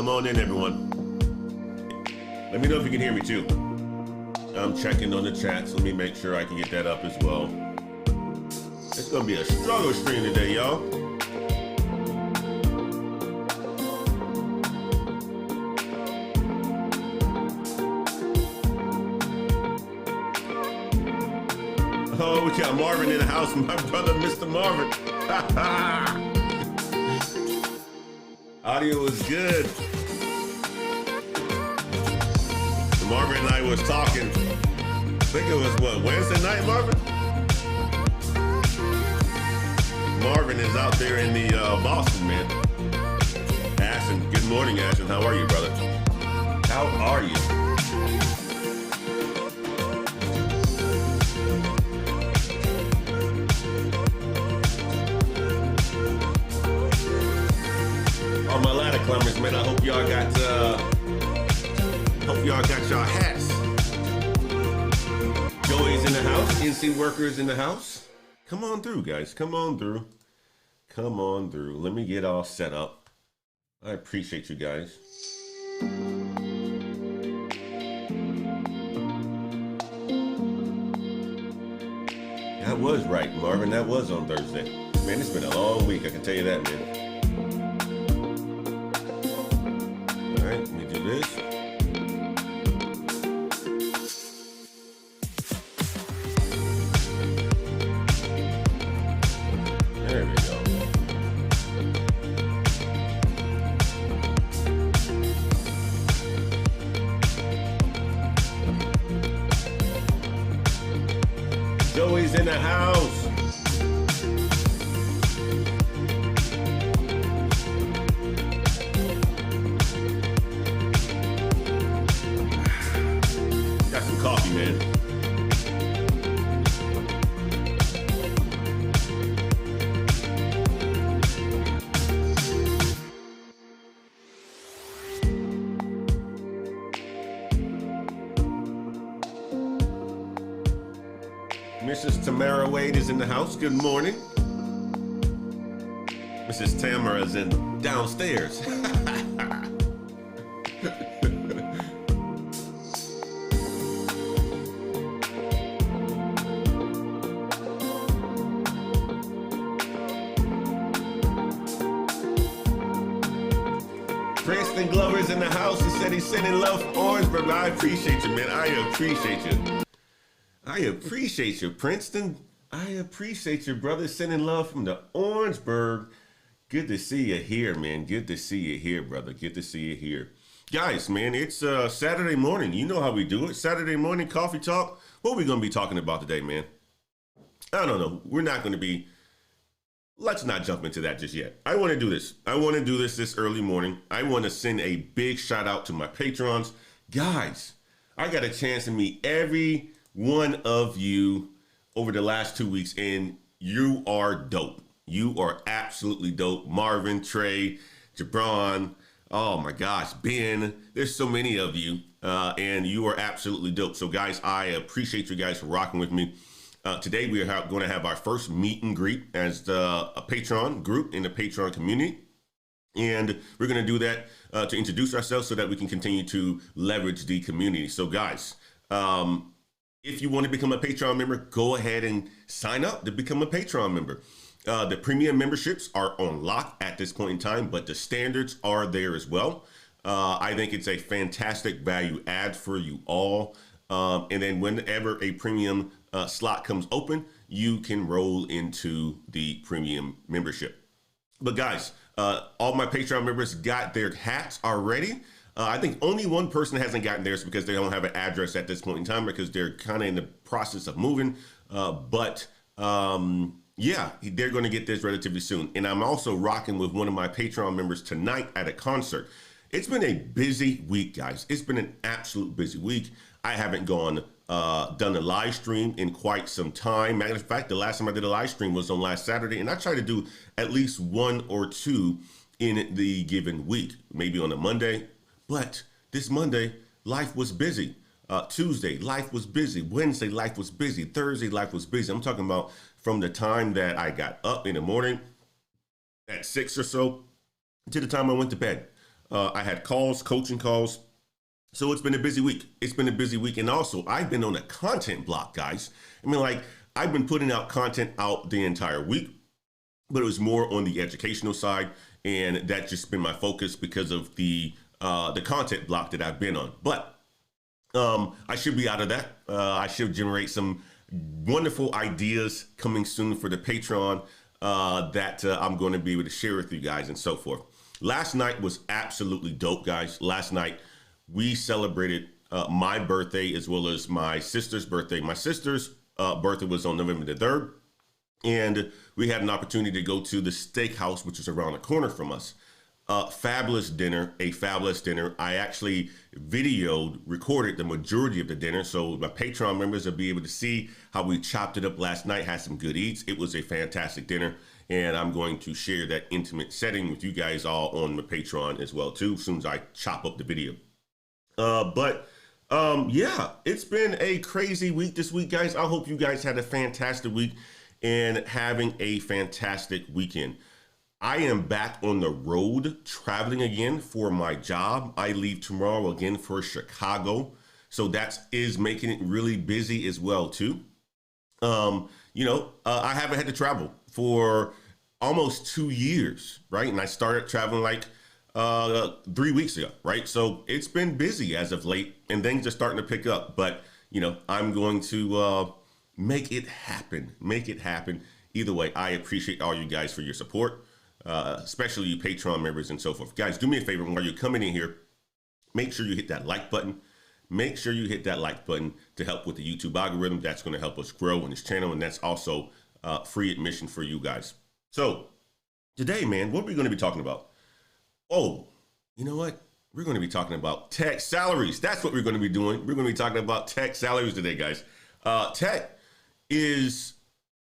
Come on in, everyone. Let me know if you can hear me too. I'm checking on the chat, so let me make sure I can get that up as well. It's gonna be a struggle stream today, y'all. Oh, we got Marvin in the house, my brother, Mr. Marvin. Audio is good. Marvin and I was talking, I think it was what, Wednesday night, Marvin? Marvin is out there in the Boston, man. Ashton, good morning, Ashton. How are you, brother? How are you? All my ladder climbers, man, I hope y'all got y'all hats. Joey's in the house. NC workers in the house. Come on through, guys. Come on through. Come on through. Let me get all set up. I appreciate you guys. That was right, Marvin. That was on Thursday. Man, it's been a long week. I can tell you that, man. All right, let me do this. There we go. Joey's in the house. Got some coffee, man. Mrs. Tamara Wade is in the house. Good morning. Mrs. Tamara is in downstairs. Princeton Glover's in the house. He said he's sending love from Orangeburg. I appreciate you, man. I appreciate you. I appreciate you, Princeton. I appreciate your brother sending love from the Orangeburg. Good to see you here, man. Good to see you here, brother. Good to see you here. Guys, man, it's Saturday morning. You know how we do it. Saturday morning coffee talk. What are we going to be talking about today, man? I don't know. We're not going to be. Let's not jump into that just yet. I want to do this. I want to do this early morning. I want to send a big shout out to my patrons. Guys, I got a chance to meet every one of you over the last 2 weeks, and you are dope. You are absolutely dope. Marvin, Trey, Jabron, oh my gosh, Ben, there's so many of you, and you are absolutely dope. So guys, I appreciate you guys for rocking with me. Today we are going to have our first meet and greet as a Patreon group in the Patreon community. And we're going to do that to introduce ourselves so that we can continue to leverage the community. So guys, if you want to become a Patreon member, go ahead and sign up to become a Patreon member. The premium memberships are on lock at this point in time, but the standards are there as well. I think it's a fantastic value add for you all. And then whenever a premium slot comes open, you can roll into the premium membership. But guys, all my Patreon members got their hats already. I think only one person hasn't gotten theirs because they don't have an address at this point in time because they're kind of in the process of moving. Yeah, they're going to get this relatively soon. And I'm also rocking with one of my Patreon members tonight at a concert. It's been a busy week, guys. It's been an absolute busy week. I haven't done a live stream in quite some time. Matter of fact, the last time I did a live stream was on last Saturday, and I try to do at least one or two in the given week, maybe on a Monday. But this Monday, life was busy. Tuesday, life was busy. Wednesday, life was busy. Thursday, life was busy. I'm talking about from the time that I got up in the morning at 6 or so to the time I went to bed. I had calls, coaching calls. So it's been a busy week. It's been a busy week. And also, I've been on a content block, guys. I mean, like, I've been putting out content out the entire week, but it was more on the educational side. And that's just been my focus because of the content block that I've been on. But I should be out of that. I should generate some wonderful ideas coming soon for the Patreon that I'm going to be able to share with you guys and so forth. Last night was absolutely dope, guys. Last night, we celebrated my birthday as well as my sister's birthday. My sister's birthday was on November the 3rd, and we had an opportunity to go to the steakhouse, which is around the corner from us. Fabulous dinner, a fabulous dinner. I actually recorded the majority of the dinner, so my Patreon members will be able to see how we chopped it up last night, had some good eats. It was a fantastic dinner, and I'm going to share that intimate setting with you guys all on the Patreon as well, too, as soon as I chop up the video. Yeah, it's been a crazy week this week, guys. I hope you guys had a fantastic week and having a fantastic weekend. I am back on the road traveling again for my job. I leave tomorrow again for Chicago. So that is making it really busy as well, too. I haven't had to travel for almost 2 years, right? And I started traveling like 3 weeks ago, right? So it's been busy as of late and things are starting to pick up. But, I'm going to make it happen. Either way, I appreciate all you guys for your support. Especially you Patreon members and so forth. Guys, do me a favor while you're coming in here, make sure you hit that like button. Make sure you hit that like button to help with the YouTube algorithm. That's going to help us grow in this channel, and that's also free admission for you guys. So today, man, what are we going to be talking about? Oh, you know what? We're going to be talking about tech salaries. That's what we're going to be doing. We're going to be talking about tech salaries today, guys. Tech is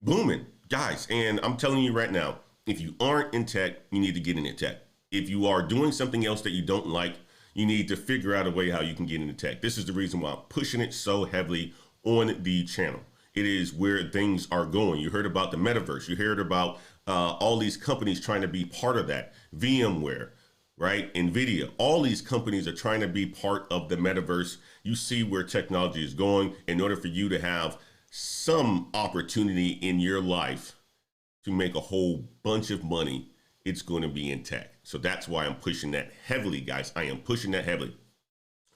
booming, guys, and I'm telling you right now, if you aren't in tech, you need to get into tech. If you are doing something else that you don't like, you need to figure out a way how you can get into tech. This is the reason why I'm pushing it so heavily on the channel. It is where things are going. You heard about the metaverse. You heard about all these companies trying to be part of that. VMware, right? NVIDIA. All these companies are trying to be part of the metaverse. You see where technology is going. In order for you to have some opportunity in your life to make a whole bunch of money, it's going to be in tech. So that's why I'm pushing that heavily, guys. I am pushing that heavily.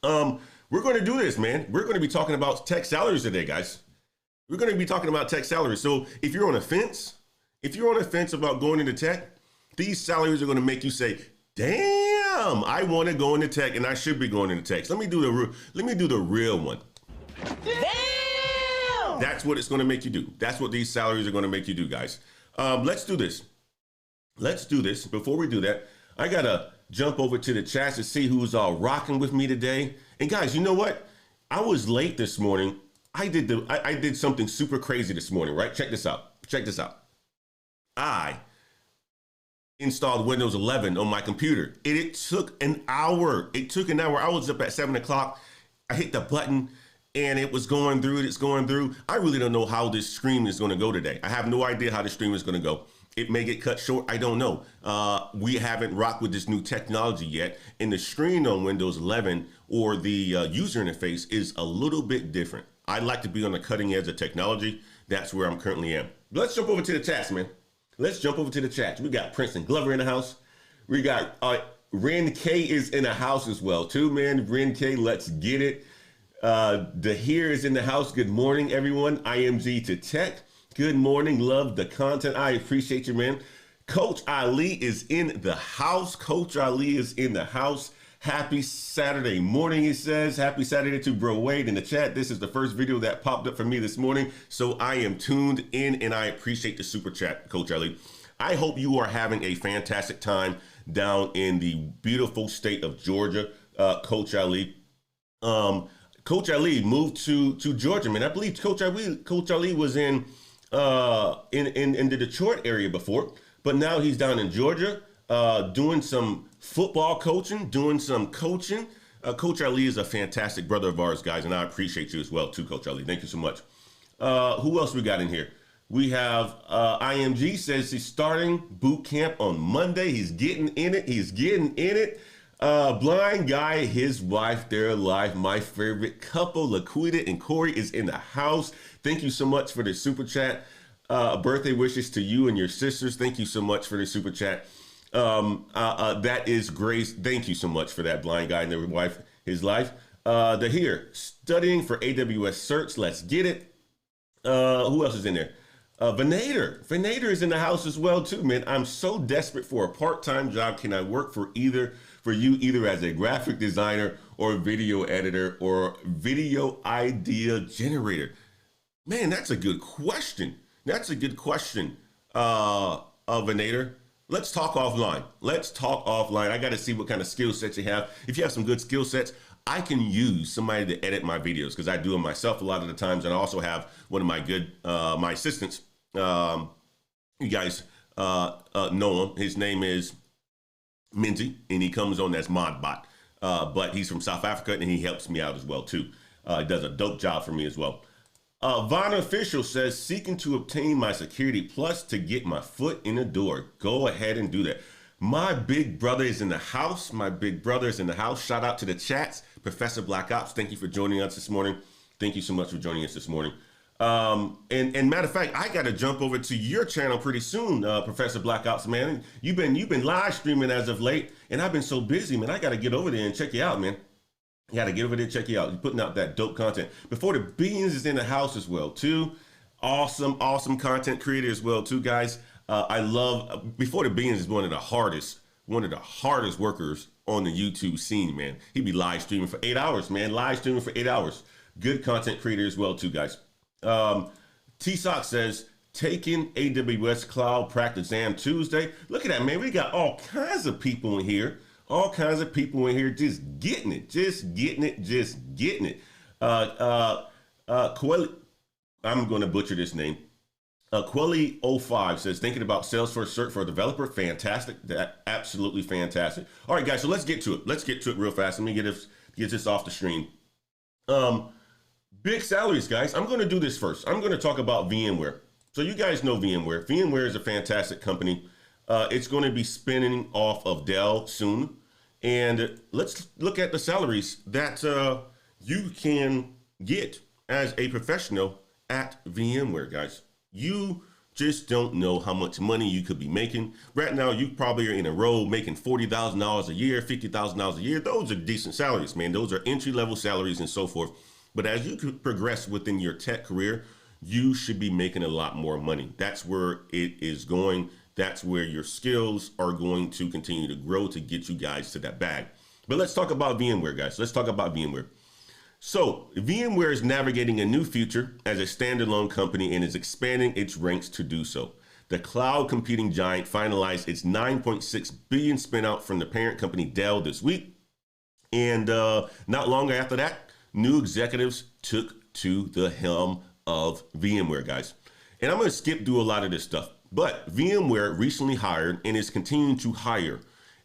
We're going to do this, man. We're going to be talking about tech salaries today, guys. We're going to be talking about tech salaries. So if you're on a fence, about going into tech, these salaries are going to make you say, damn, I want to go into tech and I should be going into tech. So let me do the real one. Damn! That's what it's going to make you do. That's what these salaries are going to make you do, guys. Let's do this. Before we do that, I got to jump over to the chats to see who's all rocking with me today. And guys, you know what? I was late this morning. I did something super crazy this morning, right? Check this out. I installed Windows 11 on my computer. It took an hour. I was up at 7 o'clock. I hit the button and it was going through. It's going through. I really don't know how this stream is going to go today. I have no idea how the stream is going to go. It may get cut short. I don't know. We haven't rocked with this new technology yet. And the screen on Windows 11 or the user interface is a little bit different. I'd like to be on the cutting edge of technology. That's where I'm currently am. Let's jump over to the chats, man. Let's jump over to the chats. We got Princeton Glover in the house. We got Ren K is in the house as well, too, man. Ren K, let's get it. The here is in the house. Good morning, everyone. IMG to tech. Good morning. Love the content. I appreciate you, man. Coach Ali is in the house. Happy Saturday morning, he says. Happy Saturday to Bro Wade in the chat. This is the first video that popped up for me this morning, so I am tuned in and I appreciate the super chat, Coach Ali. I hope you are having a fantastic time down in the beautiful state of Georgia, Coach Ali. Coach Ali moved to Georgia, man. I believe Coach Ali was in the Detroit area before, but now he's down in Georgia, doing some football coaching, doing some coaching. Coach Ali is a fantastic brother of ours, guys, and I appreciate you as well, too, Coach Ali. Thank you so much. Who else we got in here? We have IMG says he's starting boot camp on Monday. He's getting in it. Blind guy, his wife, their life, my favorite couple, Laquita and Corey is in the house. Thank you so much for the super chat. Birthday wishes to you and your sisters. Thank you so much for the super chat. That is Grace. Thank you so much for that, blind guy and their wife, his life. They're here studying for AWS certs. Let's get it. Who else is in there? Venator. Venator is in the house as well too, man. I'm so desperate for a part-time job. Can I work for you either as a graphic designer or video editor or video idea generator? Man, that's a good question. That's a good question, Venator. Let's talk offline. Let's talk offline. I got to see what kind of skill sets you have. If you have some good skill sets, I can use somebody to edit my videos because I do them myself a lot of the times. And I also have one of my good, my assistants. You guys know him. His name is Minty, and he comes on as Modbot. But he's from South Africa, and he helps me out as well, too. He does a dope job for me as well. Von Official says, seeking to obtain my Security Plus to get my foot in the door. Go ahead and do that. My big brother is in the house. My big brother is in the house. Shout out to the chats. Professor Black Ops, thank you for joining us this morning. Thank you so much for joining us this morning. And matter of fact, I got to jump over to your channel pretty soon, Professor Black Ops, man. You've been live streaming as of late, and I've been so busy, man. I got to get over there and check you out, man. You got to get over there, check you out. You're putting out that dope content. Before the Beans is in the house as well, too. Awesome content creator as well, too, guys. I love, Before the Beans is one of the hardest workers on the YouTube scene, man. He'd be live streaming for 8 hours, man. Live streaming for 8 hours. Good content creator as well, too, guys. T-Sock says, taking AWS Cloud Practice Exam Tuesday. Look at that, man. We got all kinds of people in here. All kinds of people in here just getting it. Quelly, I'm going to butcher this name. Quelly05 says, thinking about Salesforce cert for a developer. Fantastic. That absolutely fantastic. All right, guys, so let's get to it. Let's get to it real fast. Let me get this off the screen. Big salaries, guys. I'm going to do this first. I'm going to talk about VMware. So you guys know VMware. VMware is a fantastic company. It's going to be spinning off of Dell soon. And let's look at the salaries that you can get as a professional at VMware, guys. You just don't know how much money you could be making. Right now, you probably are in a role making $40,000 a year, $50,000 a year. Those are decent salaries, man. Those are entry-level salaries and so forth. But as you progress within your tech career, you should be making a lot more money. That's where it is going. That's where your skills are going to continue to grow to get you guys to that bag. But let's talk about VMware, guys. Let's talk about VMware. So VMware is navigating a new future as a standalone company and is expanding its ranks to do so. The cloud computing giant finalized its $9.6 billion spin out from the parent company Dell this week. And not long after that, new executives took to the helm of VMware, guys. And I'm going to skip through a lot of this stuff. But VMware recently hired and is continuing to hire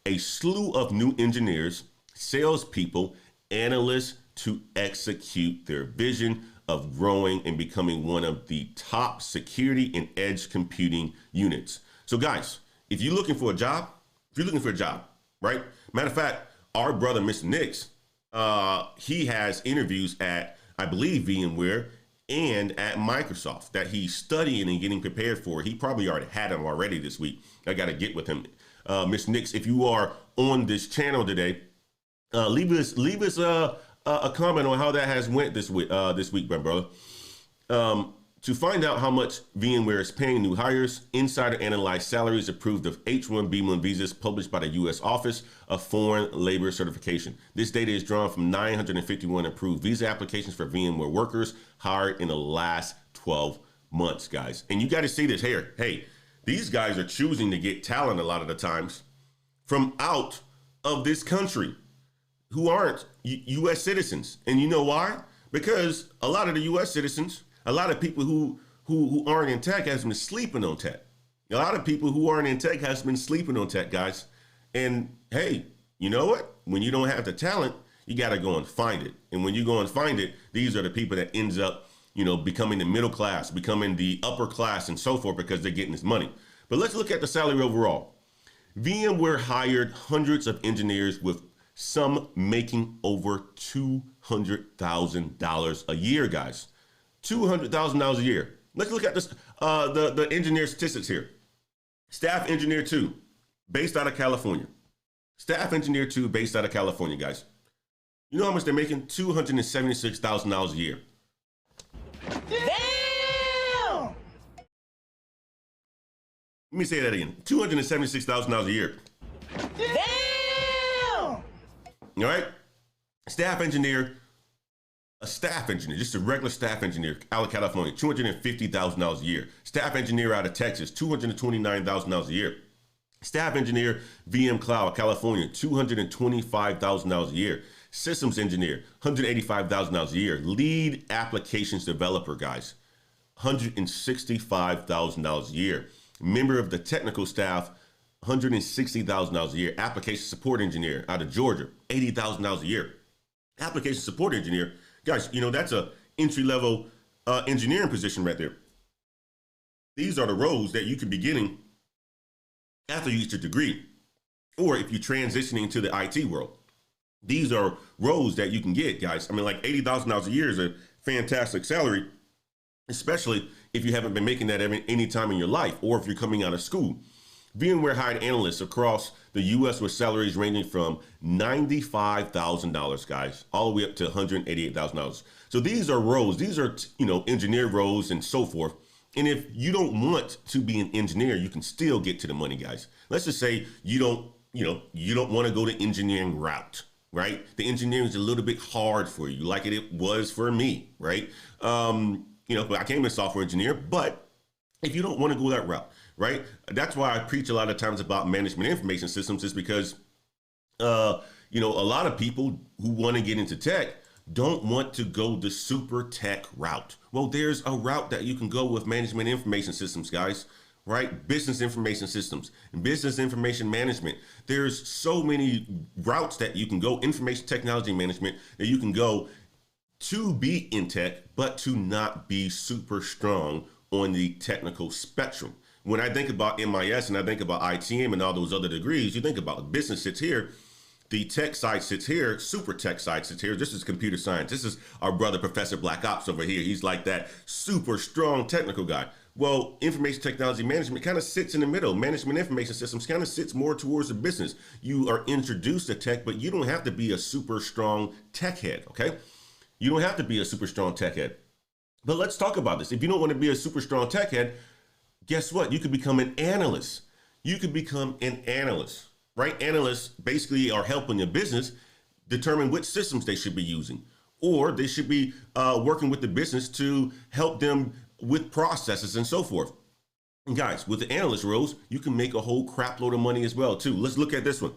a slew of new engineers, salespeople, analysts to execute their vision of growing and becoming one of the top security and edge computing units. So guys, if you're looking for a job, right? Matter of fact, our brother, Mr. Nix, he has interviews at, I believe, VMware and at Microsoft that he's studying and getting prepared for. He probably already had them already this week. I got to get with him. Mr. Nix, if you are on this channel today, leave us a comment on how that has went this week, my brother. To find out how much VMware is paying new hires, Insider analyzed salaries approved of H-1B1 visas published by the U.S. Office of Foreign Labor Certification. This data is drawn from 951 approved visa applications for VMware workers hired in the last 12 months, guys. And you got to see this here. Hey, these guys are choosing to get talent a lot of the times from out of this country who aren't U.S. citizens. And you know why? Because a lot of the U.S. citizens, a lot of people who aren't in tech has been sleeping on tech. A lot of people who aren't in tech has been sleeping on tech, guys. And hey, you know what? When you don't have the talent, you got to go and find it. And when you go and find it, these are the people that ends up, becoming the middle class, becoming the upper class and so forth because they're getting this money. But let's look at the salary overall. VMware hired hundreds of engineers with Some making over $200,000 a year, guys. $200,000 a year. Let's look at this, the engineer statistics here. Staff engineer 2, based out of California. Staff engineer 2, based out of California, guys. You know how much they're making? $276,000 a year. Damn! Let me say that again. $276,000 a year. Damn! All right? Staff engineer, just a regular staff engineer out of California, $250,000 a year. Staff engineer out of Texas, $229,000 a year. Staff engineer, VM Cloud, California, $225,000 a year. Systems engineer, $185,000 a year. Lead applications developer, guys, $165,000 a year. Member of the technical staff, $160,000 a year. Application support engineer out of Georgia, $80,000 a year. Application support engineer, guys, you know, that's a entry-level engineering position right there. These are the roles that you could be getting after you get your degree, or if you're transitioning to the IT world. These are roles that you can get, guys. I mean, like $80,000 a year is a fantastic salary, especially if you haven't been making that any time in your life, or if you're coming out of school. VMware hired analysts across the U.S. with salaries ranging from $95,000, guys, all the way up to $188,000. So these are roles. These are, you know, engineer roles and so forth. And if you don't want to be an engineer, you can still get to the money, guys. Let's just say you don't want to go the engineering route, right? The engineering is a little bit hard for you, like it was for me, right? But I came as a software engineer, but if you don't want to go that route, right? That's why I preach a lot of times about management information systems, is because, a lot of people who want to get into tech don't want to go the super tech route. Well, there's a route that you can go with management information systems, guys, right? Business information systems and business information management. There's so many routes that you can go, information technology management, that you can go to be in tech, but to not be super strong on the technical spectrum. When I think about MIS and I think about ITM and all those other degrees, you think about business sits here, the tech side sits here, super tech side sits here. This is computer science. This is our brother, Professor Black Ops over here. He's like that super strong technical guy. Well, information technology management kind of sits in the middle. Management information systems kind of sits more towards the business. You are introduced to tech, but you don't have to be a super strong tech head, okay? You don't have to be a super strong tech head. But let's talk about this. If you don't want to be a super strong tech head, guess what? You could become an analyst. You could become an analyst, right? Analysts basically are helping your business determine which systems they should be using, or they should be working with the business to help them with processes and so forth. And guys, with the analyst roles, you can make a whole crap load of money as well too. Let's look at this one.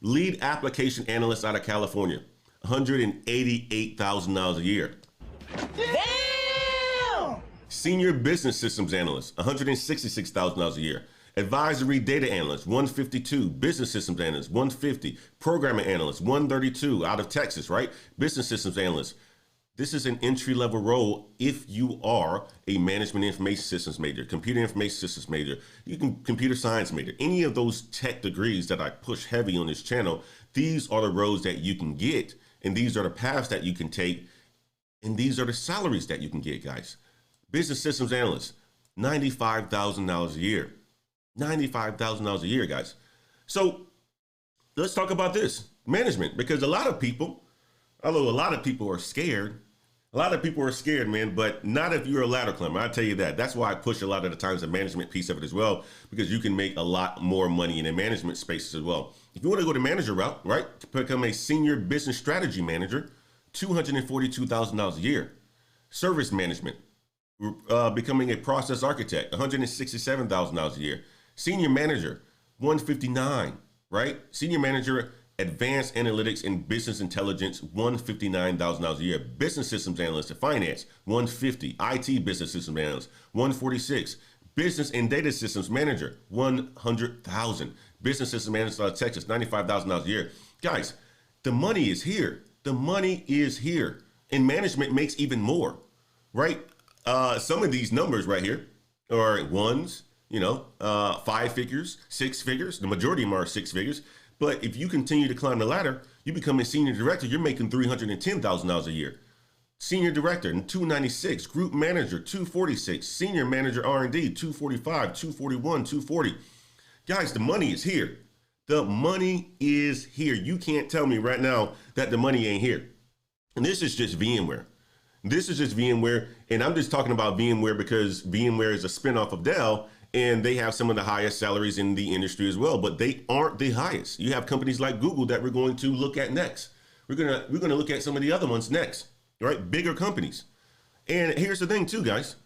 Lead application analyst out of California, $188,000 a year. Damn! Senior business systems analyst, $166,000 a year. Advisory data analyst, $152,000. Business systems analyst, $150,000. Programming analyst, $132,000 out of Texas, right? Business systems analyst. This is an entry-level role if you are a management information systems major, computer information systems major, you can computer science major, any of those tech degrees that I push heavy on this channel. These are the roles that you can get, and these are the paths that you can take, and these are the salaries that you can get, guys. Business systems analyst, $95,000 a year. $95,000 a year, guys. So let's talk about this management, because a lot of people are scared. A lot of people are scared, man, but not if you're a ladder climber. I'll tell you that. That's why I push a lot of the times the management piece of it as well, because you can make a lot more money in the management spaces as well. If you want to go the manager route, right, to become a senior business strategy manager, $242,000 a year. Service management, becoming a process architect, $167,000 a year. Senior manager, $159,000, right? Senior manager, advanced analytics and business intelligence, $159,000 a year. Business systems analyst in finance, $150,000. IT business systems analyst, $146,000. Business and data systems manager, $100,000. Business system analyst out of Texas, $95,000 a year. Guys, the money is here. The money is here. And management makes even more, right? Some of these numbers right here are ones, 5 figures, 6 figures. The majority of them are 6 figures. But if you continue to climb the ladder, You become a senior director, you're making $310,000 a year. Senior director, $296. Group manager, $246. Senior manager R&D, $245, $241, $240. Guys, the money is here. The money is here. You can't tell me right now that the money ain't here. And this is just VMware. This is just VMware. And I'm just talking about VMware because VMware is a spinoff of Dell, and they have some of the highest salaries in the industry as well, but they aren't the highest. You have companies like Google that we're going to look at next. We're gonna look at some of the other ones next, right? Bigger companies. And here's the thing too, guys.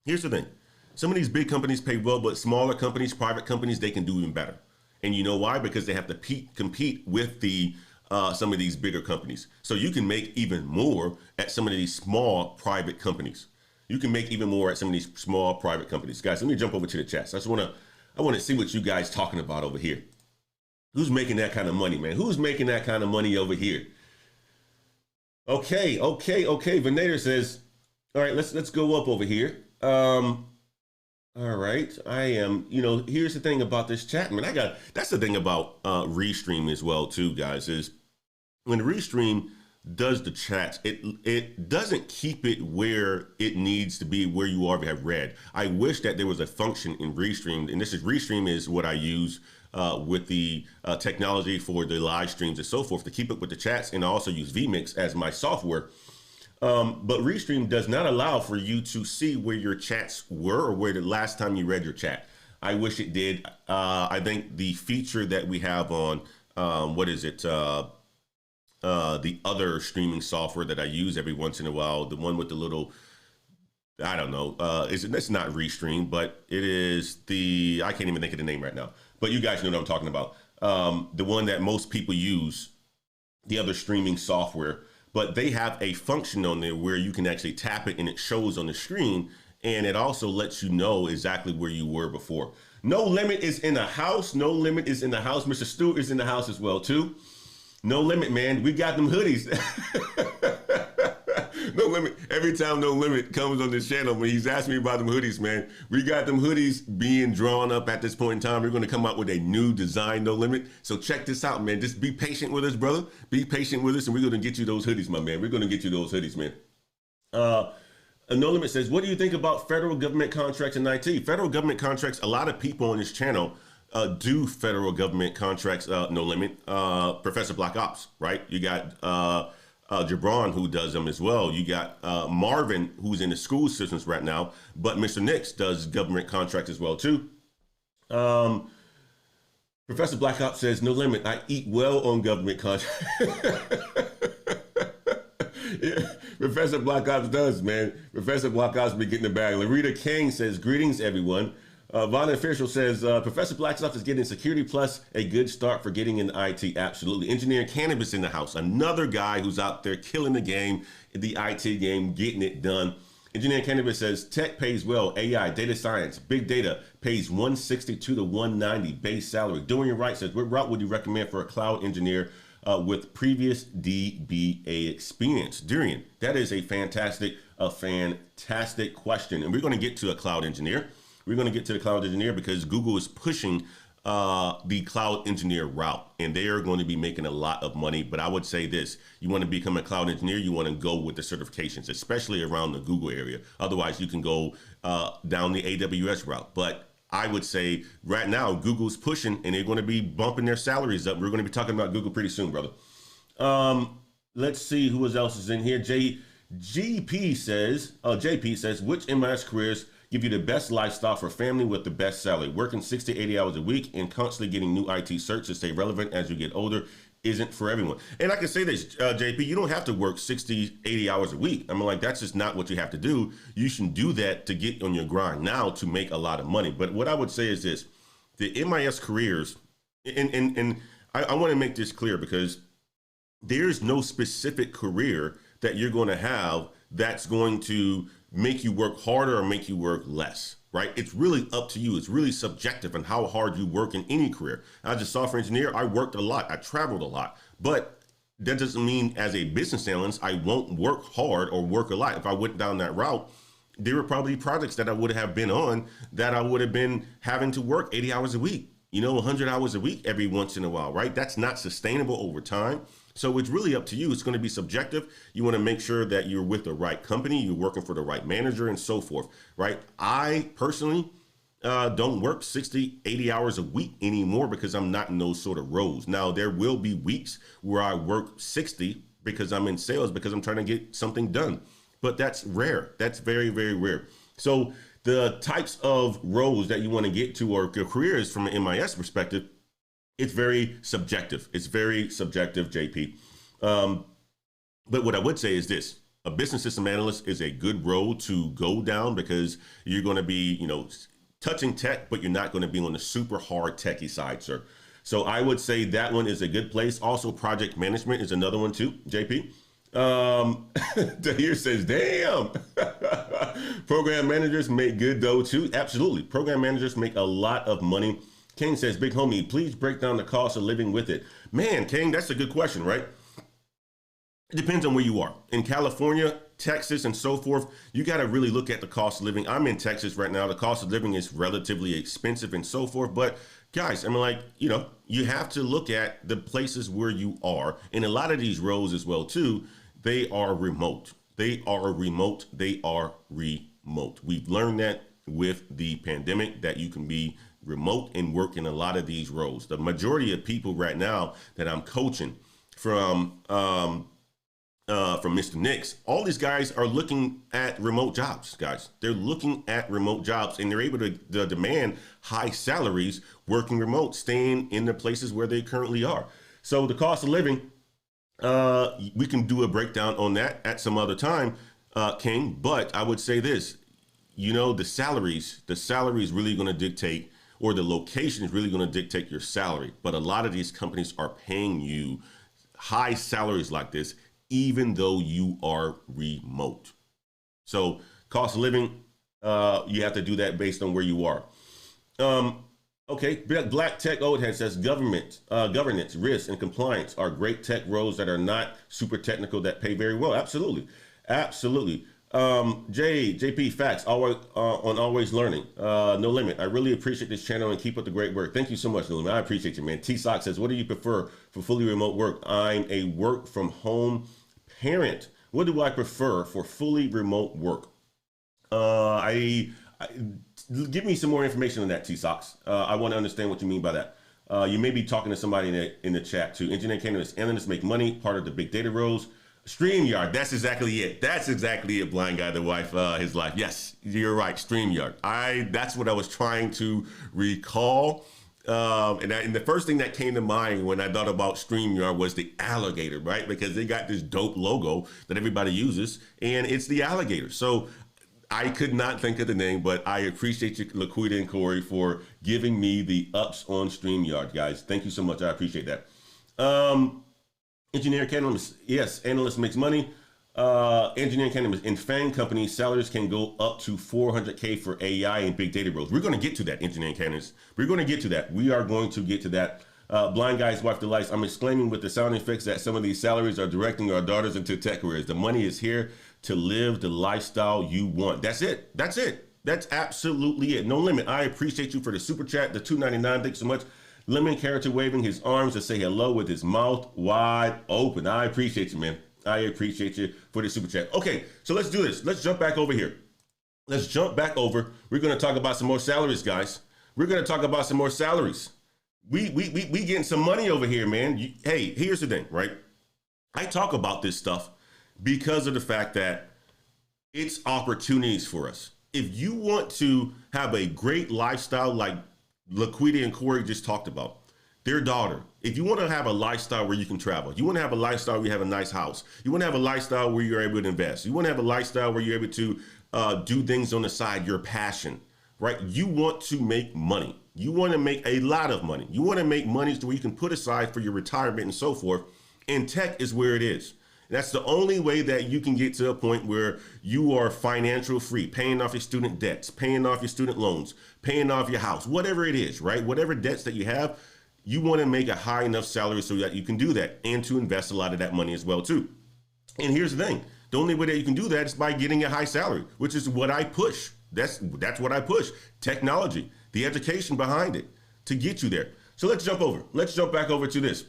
Here's the thing. Some of these big companies pay well, but smaller companies, private companies, they can do even better. And you know why? Because they have to compete with the some of these bigger companies. So you can make even more at some of these small private companies. You can make even more at some of these small private companies. Guys, let me jump over to the chat. I want to see what you guys talking about over here. Who's making that kind of money, man? Who's making that kind of money over here? Okay. Venator says, all right, let's go up over here. All right, I am, here's the thing about this chat, man. That's the thing about Restream as well too, guys, is when Restream does the chats, it doesn't keep it where it needs to be, where you already have read. I wish that there was a function in Restream, and Restream is what I use with the technology for the live streams and so forth to keep up with the chats, and I also use vMix as my software. But Restream does not allow for you to see where your chats were or where the last time you read your chat. I wish it did. I think the feature that we have on, the other streaming software that I use every once in a while, the one with the little, I don't know, it's not Restream, but it is I can't even think of the name right now, but you guys know what I'm talking about. The one that most people use, the other streaming software, but they have a function on there where you can actually tap it and it shows on the screen, and it also lets you know exactly where you were before. No Limit is in the house. No Limit is in the house. Mr. Stewart is in the house as well too. No Limit, man. We got them hoodies. No Limit. Every time No Limit comes on this channel, when he's asking me about them hoodies, man, we got them hoodies being drawn up at this point in time. We're going to come out with a new design, No Limit. So check this out, man. Just be patient with us, brother. Be patient with us, and we're going to get you those hoodies, my man. We're going to get you those hoodies, man. No Limit says, what do you think about federal government contracts in IT? Federal government contracts, a lot of people on this channel do federal government contracts, No Limit. Professor Black Ops, right? You got Jabron, who does them as well. You got Marvin, who's in the school systems right now, but Mr. Nix does government contracts as well too. Professor Black Ops says, No Limit, I eat well on government contracts. Yeah, Professor Black Ops does, man. Professor Black Ops be getting the bag. Larita King says, greetings, everyone. Von Official says, Professor Black Ops is getting Security Plus a good start for getting in IT. Absolutely. Engineering Cannabis in the house. Another guy who's out there killing the game, the IT game, getting it done. Engineering Cannabis says, tech pays well. AI, data science, big data pays 162 to 190 base salary. Doing it right says, what route would you recommend for a cloud engineer with previous DBA experience? Durian, that is a fantastic question. And we're going to get to a cloud engineer. We're going to get to the cloud engineer because Google is pushing the cloud engineer route, and they are going to be making a lot of money. But I would say this, you want to become a cloud engineer, you want to go with the certifications, especially around the Google area. Otherwise, you can go down the AWS route. But I would say right now, Google's pushing, and they're going to be bumping their salaries up. We're going to be talking about Google pretty soon, brother. Let's see who else is in here. JP says, which MIS careers give you the best lifestyle for family with the best salary? Working 60, 80 hours a week and constantly getting new IT certs to stay relevant as you get older isn't for everyone. And I can say this, JP, you don't have to work 60, 80 hours a week. I mean, like, that's just not what you have to do. You should do that to get on your grind now to make a lot of money. But what I would say is this, the MIS careers, and I want to make this clear because there's no specific career that you're going to have that's going to make you work harder or make you work less, right? It's really up to you. It's really subjective on how hard you work in any career. As a software engineer, I worked a lot. I traveled a lot, but that doesn't mean as a business analyst, I won't work hard or work a lot. If I went down that route, there were probably projects that I would have been on that I would have been having to work 80 hours a week. 100 hours a week every once in a while, right? That's not sustainable over time. So it's really up to you. It's going to be subjective. You want to make sure that you're with the right company, you're working for the right manager and so forth, right? I personally don't work 60, 80 hours a week anymore because I'm not in those sort of roles. Now, there will be weeks where I work 60 because I'm in sales, because I'm trying to get something done. But that's rare. That's very, very rare. So the types of roles that you want to get to or your careers from an MIS perspective, it's very subjective. It's very subjective, JP. But what I would say is this. A business system analyst is a good role to go down because you're going to be, touching tech, but you're not going to be on the super hard techie side, sir. So I would say that one is a good place. Also, project management is another one too, JP. Tahir says, damn. Program managers make good dough too. Absolutely. Program managers make a lot of money. King says, big homie, please break down the cost of living with it. Man, King, that's a good question, right? It depends on where you are. In California, Texas, and so forth, you got to really look at the cost of living. I'm in Texas right now. The cost of living is relatively expensive and so forth. But guys, you have to look at the places where you are. And a lot of these roles as well, too, they are remote. They are remote. They are remote. We've learned that with the pandemic, that you can be remote and work in a lot of these roles. The majority of people right now that I'm coaching from Mr. Nix, all these guys are looking at remote jobs, guys. They're looking at remote jobs, and they're able to demand high salaries working remote, staying in the places where they currently are. So the cost of living, we can do a breakdown on that at some other time, King. But I would say this, the salaries really going to dictate, or the location is really going to dictate your salary. But a lot of these companies are paying you high salaries like this, even though you are remote. So cost of living, you have to do that based on where you are. Okay, Black Tech Old Head says governance, risk, and compliance are great tech roles that are not super technical that pay very well. Absolutely, absolutely. JP Facts, always learning. No limit. I really appreciate this channel and keep up the great work. Thank you so much, No Limit. I appreciate you, man. T Sock says, what do you prefer for fully remote work? I'm a work from home parent. What do I prefer for fully remote work? Give me some more information on that, T-Sox. I want to understand what you mean by that. You may be talking to somebody in the chat too. Engineering candidates, analysts make money, part of the big data roles. StreamYard, that's exactly it. That's exactly it, blind guy, the wife, his life. Yes, you're right, StreamYard. That's what I was trying to recall. And the first thing that came to mind when I thought about StreamYard was the alligator, right? Because they got this dope logo that everybody uses, and it's the alligator. So I could not think of the name, but I appreciate you, LaQuita and Corey, for giving me the ups on StreamYard, guys. Thank you so much. I appreciate that. Engineering cannabis, yes, analyst makes money. Engineering cannabis in FANG companies, salaries can go up to $400K for AI and big data roles. We're going to get to that, engineering cannabis. We're going to get to that. We are going to get to that. Blind guy's wife delights. I'm exclaiming with the sound effects that some of these salaries are directing our daughters into tech careers. The money is here to live the lifestyle you want. That's it. That's it. That's absolutely it. No limit. I appreciate you for the super chat, the $2.99. Thank you so much. Lemon character waving his arms to say hello with his mouth wide open. I appreciate you, man. I appreciate you for the super chat. Okay, so let's do this. Let's jump back over here. Let's jump back over. We're going to talk about some more salaries, guys. We're going to talk about some more salaries. We getting some money over here, man. Hey, here's the thing, right? I talk about this stuff because of the fact that it's opportunities for us. If you want to have a great lifestyle like LaQuita and Corey just talked about, their daughter, if you want to have a lifestyle where you can travel, you want to have a lifestyle where you have a nice house, you want to have a lifestyle where you're able to invest, you want to have a lifestyle where you're able to do things on the side, your passion, right? You want to make money. You want to make a lot of money. You want to make money to where you can put aside for your retirement and so forth. And tech is where it is. That's the only way that you can get to a point where you are financial free, paying off your student debts, paying off your student loans, paying off your house, whatever it is, right? Whatever debts that you have, you want to make a high enough salary so that you can do that and to invest a lot of that money as well too. And here's the thing. The only way that you can do that is by getting a high salary, which is what I push. That's what I push. Technology, the education behind it, to get you there. So let's jump over. Let's jump back over to this.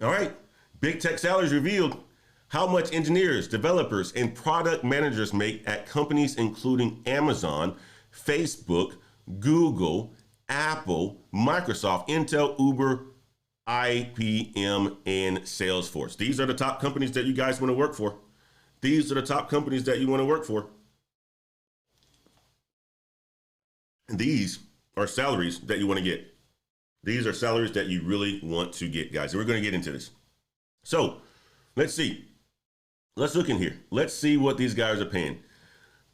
All right. Big Tech Salaries revealed how much engineers, developers, and product managers make at companies including Amazon, Facebook, Google, Apple, Microsoft, Intel, Uber, IBM, and Salesforce. These are the top companies that you guys want to work for. These are the top companies that you want to work for. And these are salaries that you want to get. These are salaries that you really want to get, guys. And we're going to get into this. So let's see. Let's look in here. Let's see what these guys are paying.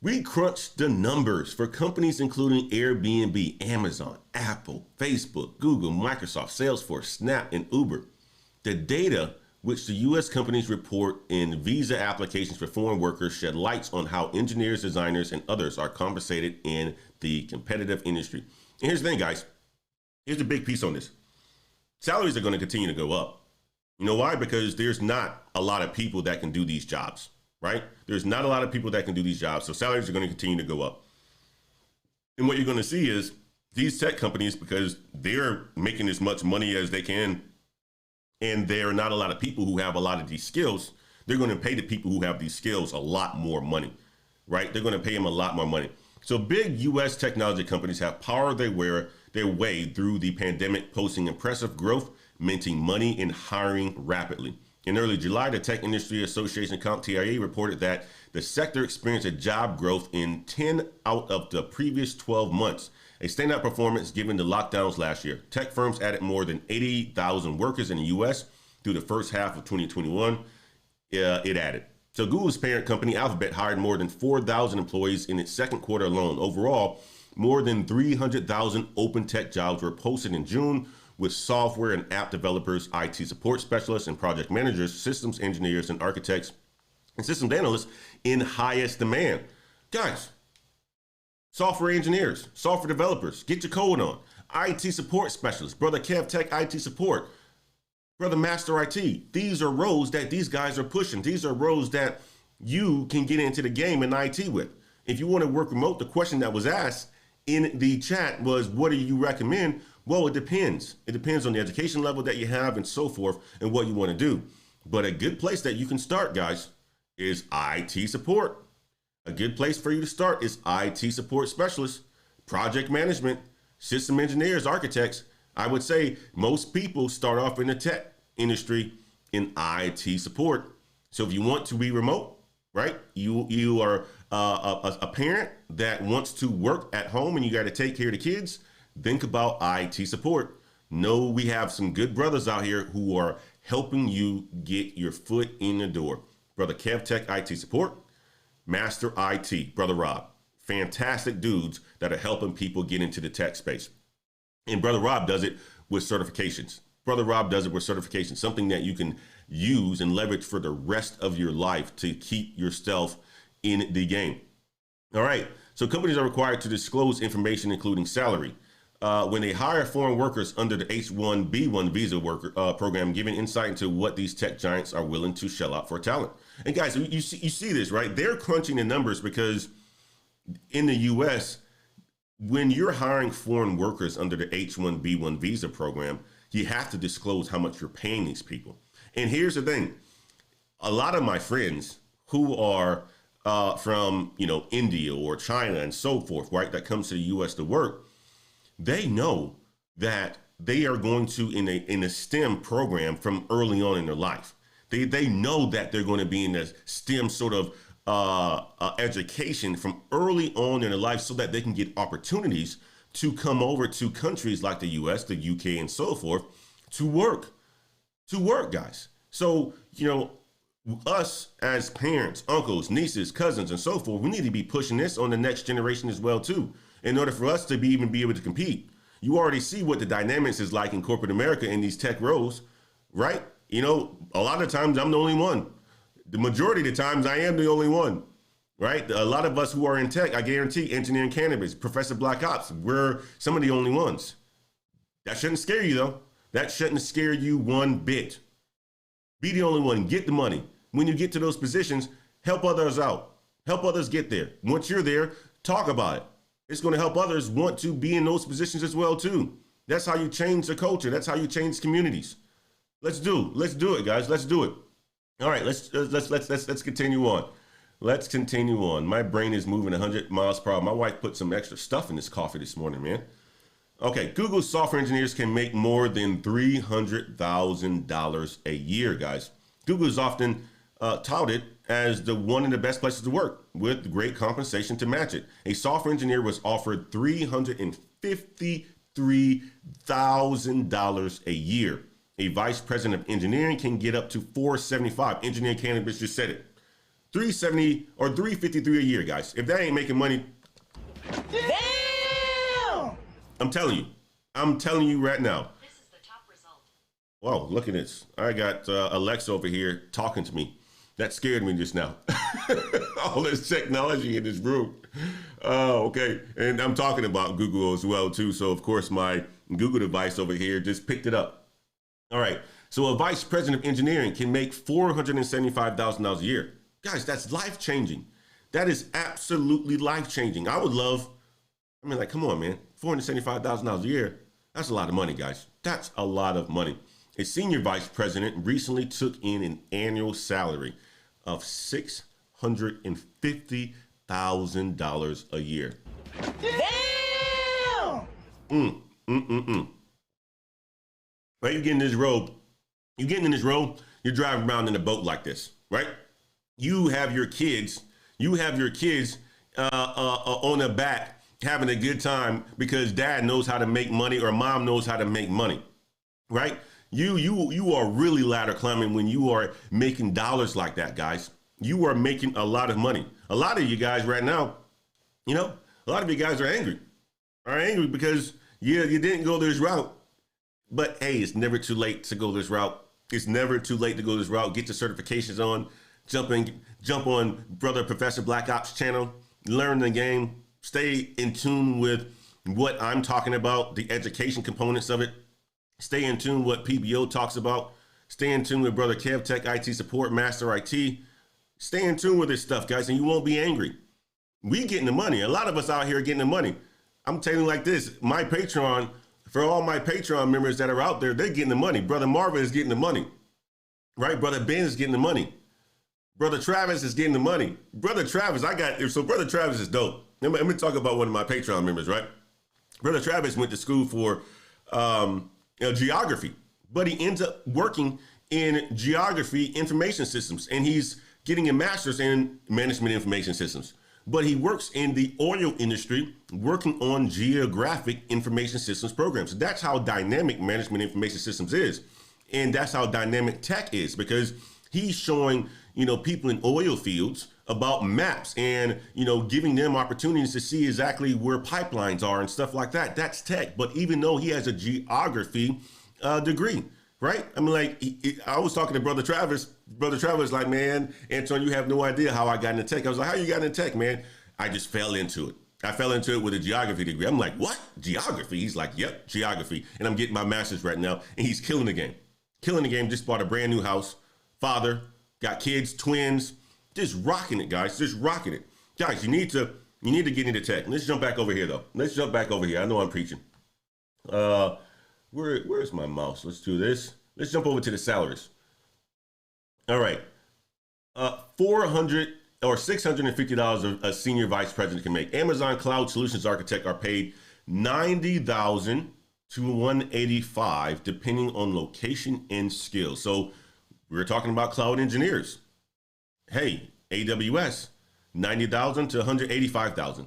We crunched the numbers for companies including Airbnb, Amazon, Apple, Facebook, Google, Microsoft, Salesforce, Snap, and Uber. The data which the U.S. companies report in visa applications for foreign workers shed lights on how engineers, designers, and others are compensated in the competitive industry. And here's the thing, guys. Here's the big piece on this. Salaries are going to continue to go up. You know why? Because there's not a lot of people that can do these jobs, right? There's not a lot of people that can do these jobs. So salaries are going to continue to go up. And what you're going to see is these tech companies, because they're making as much money as they can, and there are not a lot of people who have a lot of these skills, they're going to pay the people who have these skills a lot more money, right? They're going to pay them a lot more money. So big U.S. technology companies have powered their way through the pandemic, posting impressive growth, minting money, and hiring rapidly. In early July, the Tech Industry Association CompTIA reported that the sector experienced a job growth in 10 out of the previous 12 months, a standout performance given the lockdowns last year. Tech firms added more than 80,000 workers in the U.S. through the first half of 2021. It added. So Google's parent company Alphabet hired more than 4,000 employees in its second quarter alone. Overall, more than 300,000 open tech jobs were posted in June, with software and app developers, IT support specialists and project managers, systems engineers and architects, and systems analysts in highest demand. Guys, software engineers, software developers, get your code on. IT support specialists, brother Kev Tech IT support, brother Master I.T. These are roles that these guys are pushing. These are roles that you can get into the game in IT with. If you want to work remote, the question that was asked in the chat was, what do you recommend? Well, it depends. It depends on the education level that you have and so forth and what you want to do. But a good place that you can start, guys, is IT support. A good place for you to start is IT support specialists, project management, system engineers, architects. I would say most people start off in the tech industry in IT support. So if you want to be remote, right, you are a parent that wants to work at home and you got to take care of the kids, think about IT support. Know we have some good brothers out here who are helping you get your foot in the door. Brother Kev Tech IT support, Master I.T, Brother Rob. Fantastic dudes that are helping people get into the tech space. And Brother Rob does it with certifications. Brother Rob does it with certifications, something that you can use and leverage for the rest of your life to keep yourself in the game. All right, so companies are required to disclose information, including salary. When they hire foreign workers under the H-1B1 visa worker program, giving insight into what these tech giants are willing to shell out for talent. And guys, you see this, right? They're crunching the numbers because in the U.S., when you're hiring foreign workers under the H-1B1 visa program, you have to disclose how much you're paying these people. And here's the thing. A lot of my friends who are from, India or China and so forth, right, that comes to the U.S. to work, they know that they are going to, in a STEM program from early on in their life. They know that they're going to be in a STEM sort of education from early on in their life so that they can get opportunities to come over to countries like the US, the UK, and so forth to work, guys. So, us as parents, uncles, nieces, cousins, and so forth, we need to be pushing this on the next generation as well, too, in order for us to even be able to compete. You already see what the dynamics is like in corporate America in these tech roles, right? A lot of times I'm the only one. The majority of the times I am the only one, right? A lot of us who are in tech, I guarantee, engineering cannabis, Professor Black Ops, we're some of the only ones. That shouldn't scare you, though. That shouldn't scare you one bit. Be the only one. Get the money. When you get to those positions, help others out. Help others get there. Once you're there, talk about it. It's going to help others want to be in those positions as well, too. That's how you change the culture. That's how you change communities. Let's do it, guys. Let's do it. All right, let's continue on. Let's continue on. My brain is moving 100 miles per hour. My wife put some extra stuff in this coffee this morning, man. Okay, Google software engineers can make more than $300,000 a year, guys. Google is often touted as the one of the best places to work with great compensation to match it. A software engineer was offered $353,000 a year. A vice president of engineering can get up to $475. Engineering cannabis just said it. 370 or 353 a year, guys. If that ain't making money, damn! I'm telling you right now. This is the top result. Whoa, look at this. I got Alexa over here talking to me. That scared me just now. All this technology in this room. Oh, okay. And I'm talking about Google as well, too. So, of course, my Google device over here just picked it up. All right. So a vice president of engineering can make $475,000 a year. Guys, that's life-changing. That is absolutely life-changing. I would love, like, come on, man. $475,000 a year. That's a lot of money, guys. That's a lot of money. A senior vice president recently took in an annual salary of $650,000 a year. Damn! Right, you get in this road. You're getting in this road. You're driving around in a boat like this, right? You have your kids. On the back having a good time because dad knows how to make money or mom knows how to make money, right? You are really ladder climbing when you are making dollars like that, guys. You are making a lot of money. A lot of you guys right now, a lot of you guys are angry because you didn't go this route. But hey, it's never too late to go this route. It's never too late to go this route. Get your certifications on, jump on Brother Professor Black Ops channel, learn the game, stay in tune with what I'm talking about, the education components of it. Stay in tune with what PBO talks about. Stay in tune with Brother Kev Tech IT Support, Master I.T. Stay in tune with this stuff, guys, and you won't be angry. We getting the money. A lot of us out here getting the money. I'm telling you like this, my Patreon, for all my Patreon members that are out there, they're getting the money. Brother Marvin is getting the money, right? Brother Ben is getting the money. Brother Travis is getting the money. Brother Travis, Brother Travis is dope. Let me talk about one of my Patreon members, right? Brother Travis went to school for geography, but he ends up working in geography information systems, and he's getting a master's in management information systems. But he works in the oil industry, working on geographic information systems programs. That's how dynamic management information systems is. And that's how dynamic tech is, because he's showing, people in oil fields about maps and, giving them opportunities to see exactly where pipelines are and stuff like that. That's tech. But even though he has a geography degree, right? I was talking to Brother Travis. Brother Travis like, man, Anton, you have no idea how I got into tech. I was like, how you got into tech, man? I just fell into it. I fell into it with a geography degree. I'm like, what? Geography? He's like, yep, geography. And I'm getting my master's right now. And he's killing the game. Just bought a brand new house. Father, got kids, twins. Just rocking it, guys. Just rocking it. Guys, you need to get into tech. Let's jump back over here, though. I know I'm preaching. Where's my mouse? Let's do this. Let's jump over to the salaries. All right. $400 or $650 a senior vice president can make. Amazon Cloud Solutions Architect are paid $90,000 to $185,000 depending on location and skill. So we're talking about cloud engineers. Hey, AWS, $90,000 to $185,000.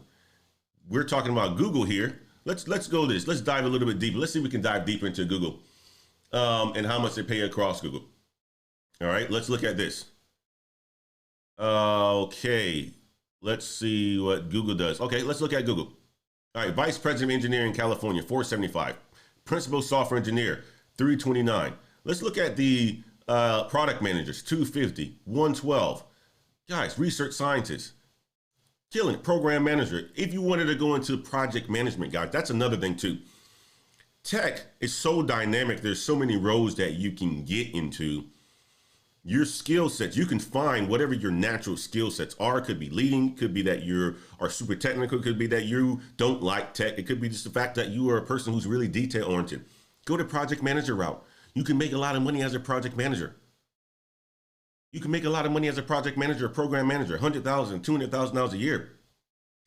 We're talking about Google here. Let's go this. Let's dive a little bit deeper. Let's see if we can dive deeper into Google and how much they pay across Google. All right, let's look at this. Okay, let's see what Google does. Okay, let's look at Google. All right, Vice President of Engineering, California, $475. Principal Software Engineer, $329. Let's look at the product managers, $250, $112. Guys, research scientists, killing it. Program manager. If you wanted to go into project management, guys, that's another thing too. Tech is so dynamic. There's so many roles that you can get into. your skill sets. You can find whatever your natural skill sets are. It could be leading, could be that you are super technical, could be that you don't like tech. It could be just the fact that you are a person who's really detail oriented. Go the project manager route. You can make a lot of money as a project manager. You can make a lot of money as a project manager, a program manager, $100,000, $200,000 a year.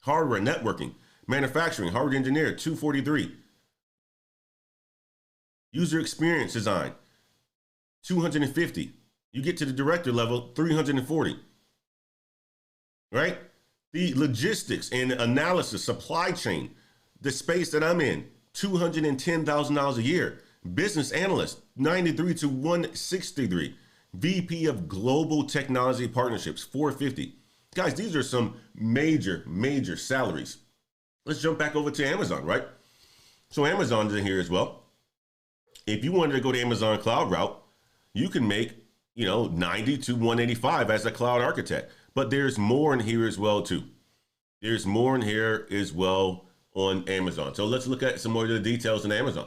Hardware, networking, manufacturing, hardware engineer, 243. User experience design, 250. You get to the director level, 340. Right? The logistics and analysis, supply chain, the space that I'm in, $210,000 a year. Business analyst, 93 to 163. VP of Global Technology Partnerships, 450. Guys, these are some major, major salaries. Let's jump back over to Amazon, right? So Amazon's in here as well. If you wanted to go to Amazon cloud route, you can make, 90 to 185 as a cloud architect. But there's more in here as well, too. There's more in here as well on Amazon. So let's look at some more of the details in Amazon.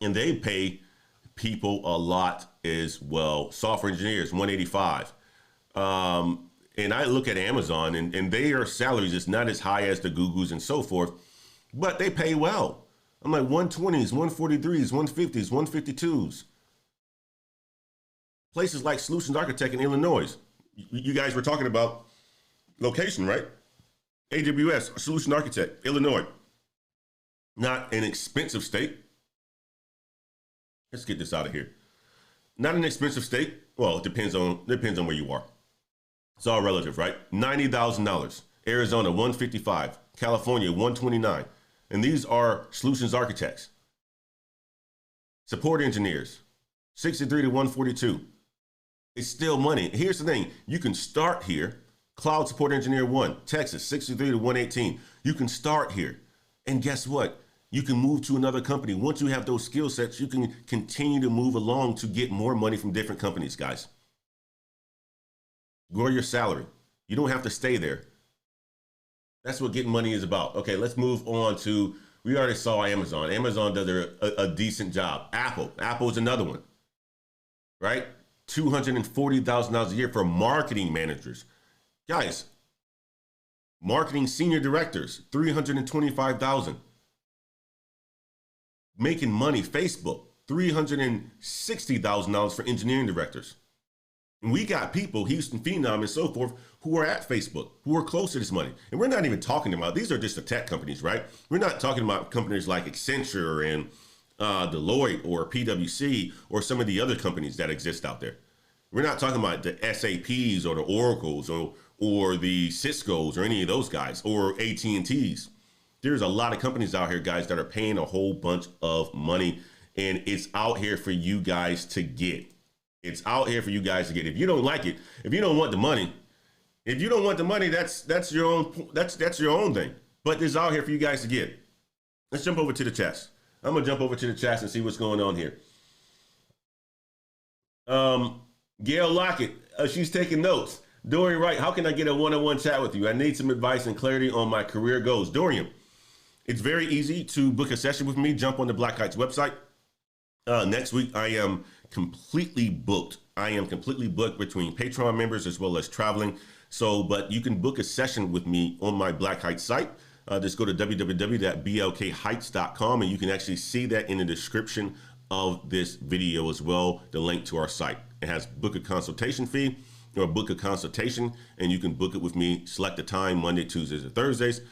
And they pay people a lot as well. Software engineers, 185. And I look at Amazon and their salaries is not as high as the Googles and so forth, but they pay well. I'm like 120s, 143s, 150s, 152s. Places like Solutions Architect in Illinois. You guys were talking about location, right? AWS, Solution Architect, Illinois. Not an expensive state. Let's get this out of here. Not an expensive state. Well, it depends on where you are. It's all relative, right? $90,000. Arizona, 155. California, 129. And these are solutions architects. Support engineers, 63 to 142. It's still money. Here's the thing. You can start here. Cloud support engineer 1, Texas, 63 to 118. You can start here. And guess what? You can move to another company. Once you have those skill sets, you can continue to move along to get more money from different companies, guys. Grow your salary. You don't have to stay there. That's what getting money is about. Okay, let's move on to, we already saw Amazon. Amazon does a decent job. Apple is another one, right? $240,000 a year for marketing managers. Guys, marketing senior directors, $325,000. Making money, Facebook, $360,000 for engineering directors. And we got people, Houston Phenom and so forth, who are at Facebook, who are close to this money. And we're not even talking about, these are just the tech companies, right? We're not talking about companies like Accenture and Deloitte or PwC or some of the other companies that exist out there. We're not talking about the SAPs or the Oracles or the Ciscos or any of those guys or AT&Ts. There's a lot of companies out here, guys, that are paying a whole bunch of money, and it's out here for you guys to get. It's out here for you guys to get. If you don't like it, if you don't want the money, that's your own thing. But it's out here for you guys to get. Let's jump over to the chats. I'm gonna jump over to the chats and see what's going on here. Gail Lockett, she's taking notes. Dorian Wright, how can I get a one-on-one chat with you? I need some advice and clarity on my career goals. Dorian, it's very easy to book a session with me. Jump on the Black Heights website. Next week, I am completely booked. Between Patreon members as well as traveling. But you can book a session with me on my Black Heights site. Just go to www.blkheights.com and you can actually see that in the description of this video as well, the link to our site. It has book a consultation fee or book a consultation, and you can book it with me. Select the time, Monday, Tuesdays, or Thursdays.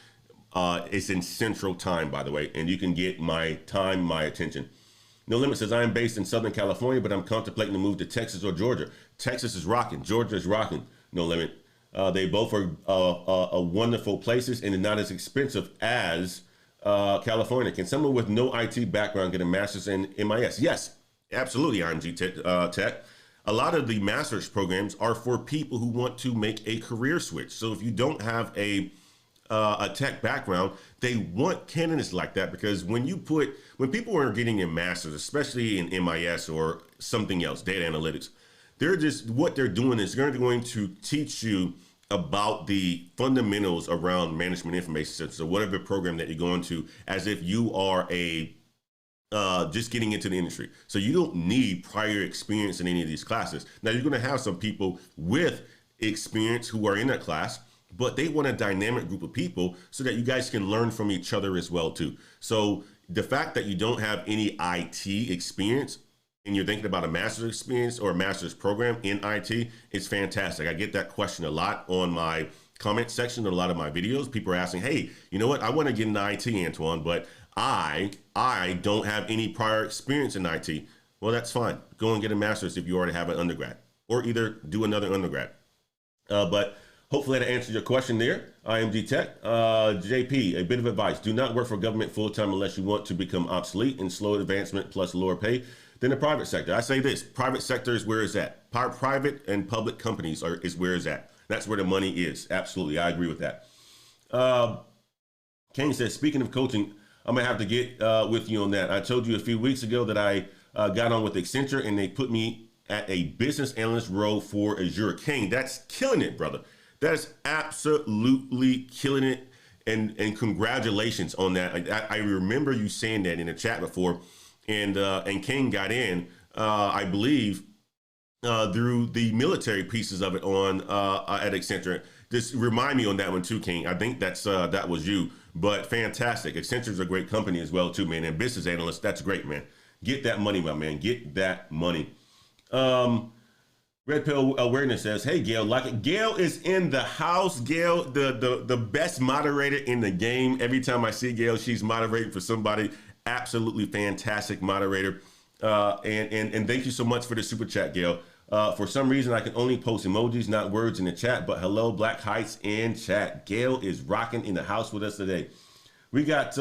It's in Central Time, by the way, and you can get my time, my attention. No Limit says, I am based in Southern California, but I'm contemplating to move to Texas or Georgia. Texas is rocking. Georgia is rocking. No Limit. They both are wonderful places and not as expensive as California. Can someone with no IT background get a master's in MIS? Yes, absolutely, IMG Tech. A lot of the master's programs are for people who want to make a career switch. So if you don't have a tech background, they want candidates like that, because when people are getting a master's, especially in MIS or something else, data analytics, what they're doing is they're going to teach you about the fundamentals around management information systems, or whatever program that you're going to, as if you are a just getting into the industry. So you don't need prior experience in any of these classes. Now you're going to have some people with experience who are in that class, but they want a dynamic group of people so that you guys can learn from each other as well too. So the fact that you don't have any IT experience and you're thinking about a master's experience or a master's program in IT, it's fantastic. I get that question a lot on my comment section of a lot of my videos. People are asking, hey, you know what? I want to get into IT, Antoine, but I don't have any prior experience in IT. Well, that's fine. Go and get a master's if you already have an undergrad, or either do another undergrad. But hopefully that answers your question there. IMG Tech. JP, a bit of advice. Do not work for government full-time unless you want to become obsolete and slow advancement plus lower pay than the private sector. I say this, private sector is where it's at. Private and public companies is where it's at. That's where the money is. Absolutely, I agree with that. Kane says, speaking of coaching, I'm gonna have to get with you on that. I told you a few weeks ago that I got on with Accenture and they put me at a business analyst role for Azure. Kane, that's killing it, brother. That is absolutely killing it. And congratulations on that. I remember you saying that in the chat before, and Kane got in, I believe, through the military pieces of it on at Accenture. Just remind me on that one too, King. I think that was you, but fantastic. Accenture's a great company as well too, man. And business analyst, that's great, man. Get that money, my man. Get that money. Red Pill Awareness says, hey, Gail, like it. Gail is in the house. Gail, the best moderator in the game. Every time I see Gail, she's moderating for somebody. Absolutely fantastic moderator. And thank you so much for the super chat, Gail. For some reason, I can only post emojis, not words in the chat, but hello, Black Heights in chat. Gail is rocking in the house with us today. We got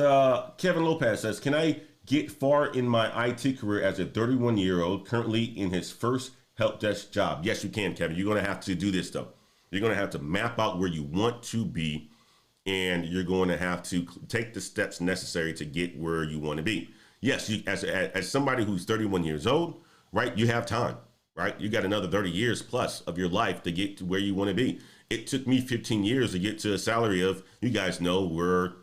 Kevin Lopez says, can I get far in my IT career as a 31-year-old currently in his first help desk job? Yes, you can, Kevin. You're going to have to do this, though. You're going to have to map out where you want to be, and you're going to have to take the steps necessary to get where you want to be. Yes, you, as somebody who's 31 years old, right, you have time, right? You got another 30 years plus of your life to get to where you want to be. It took me 15 years to get to a salary of, you guys know, where,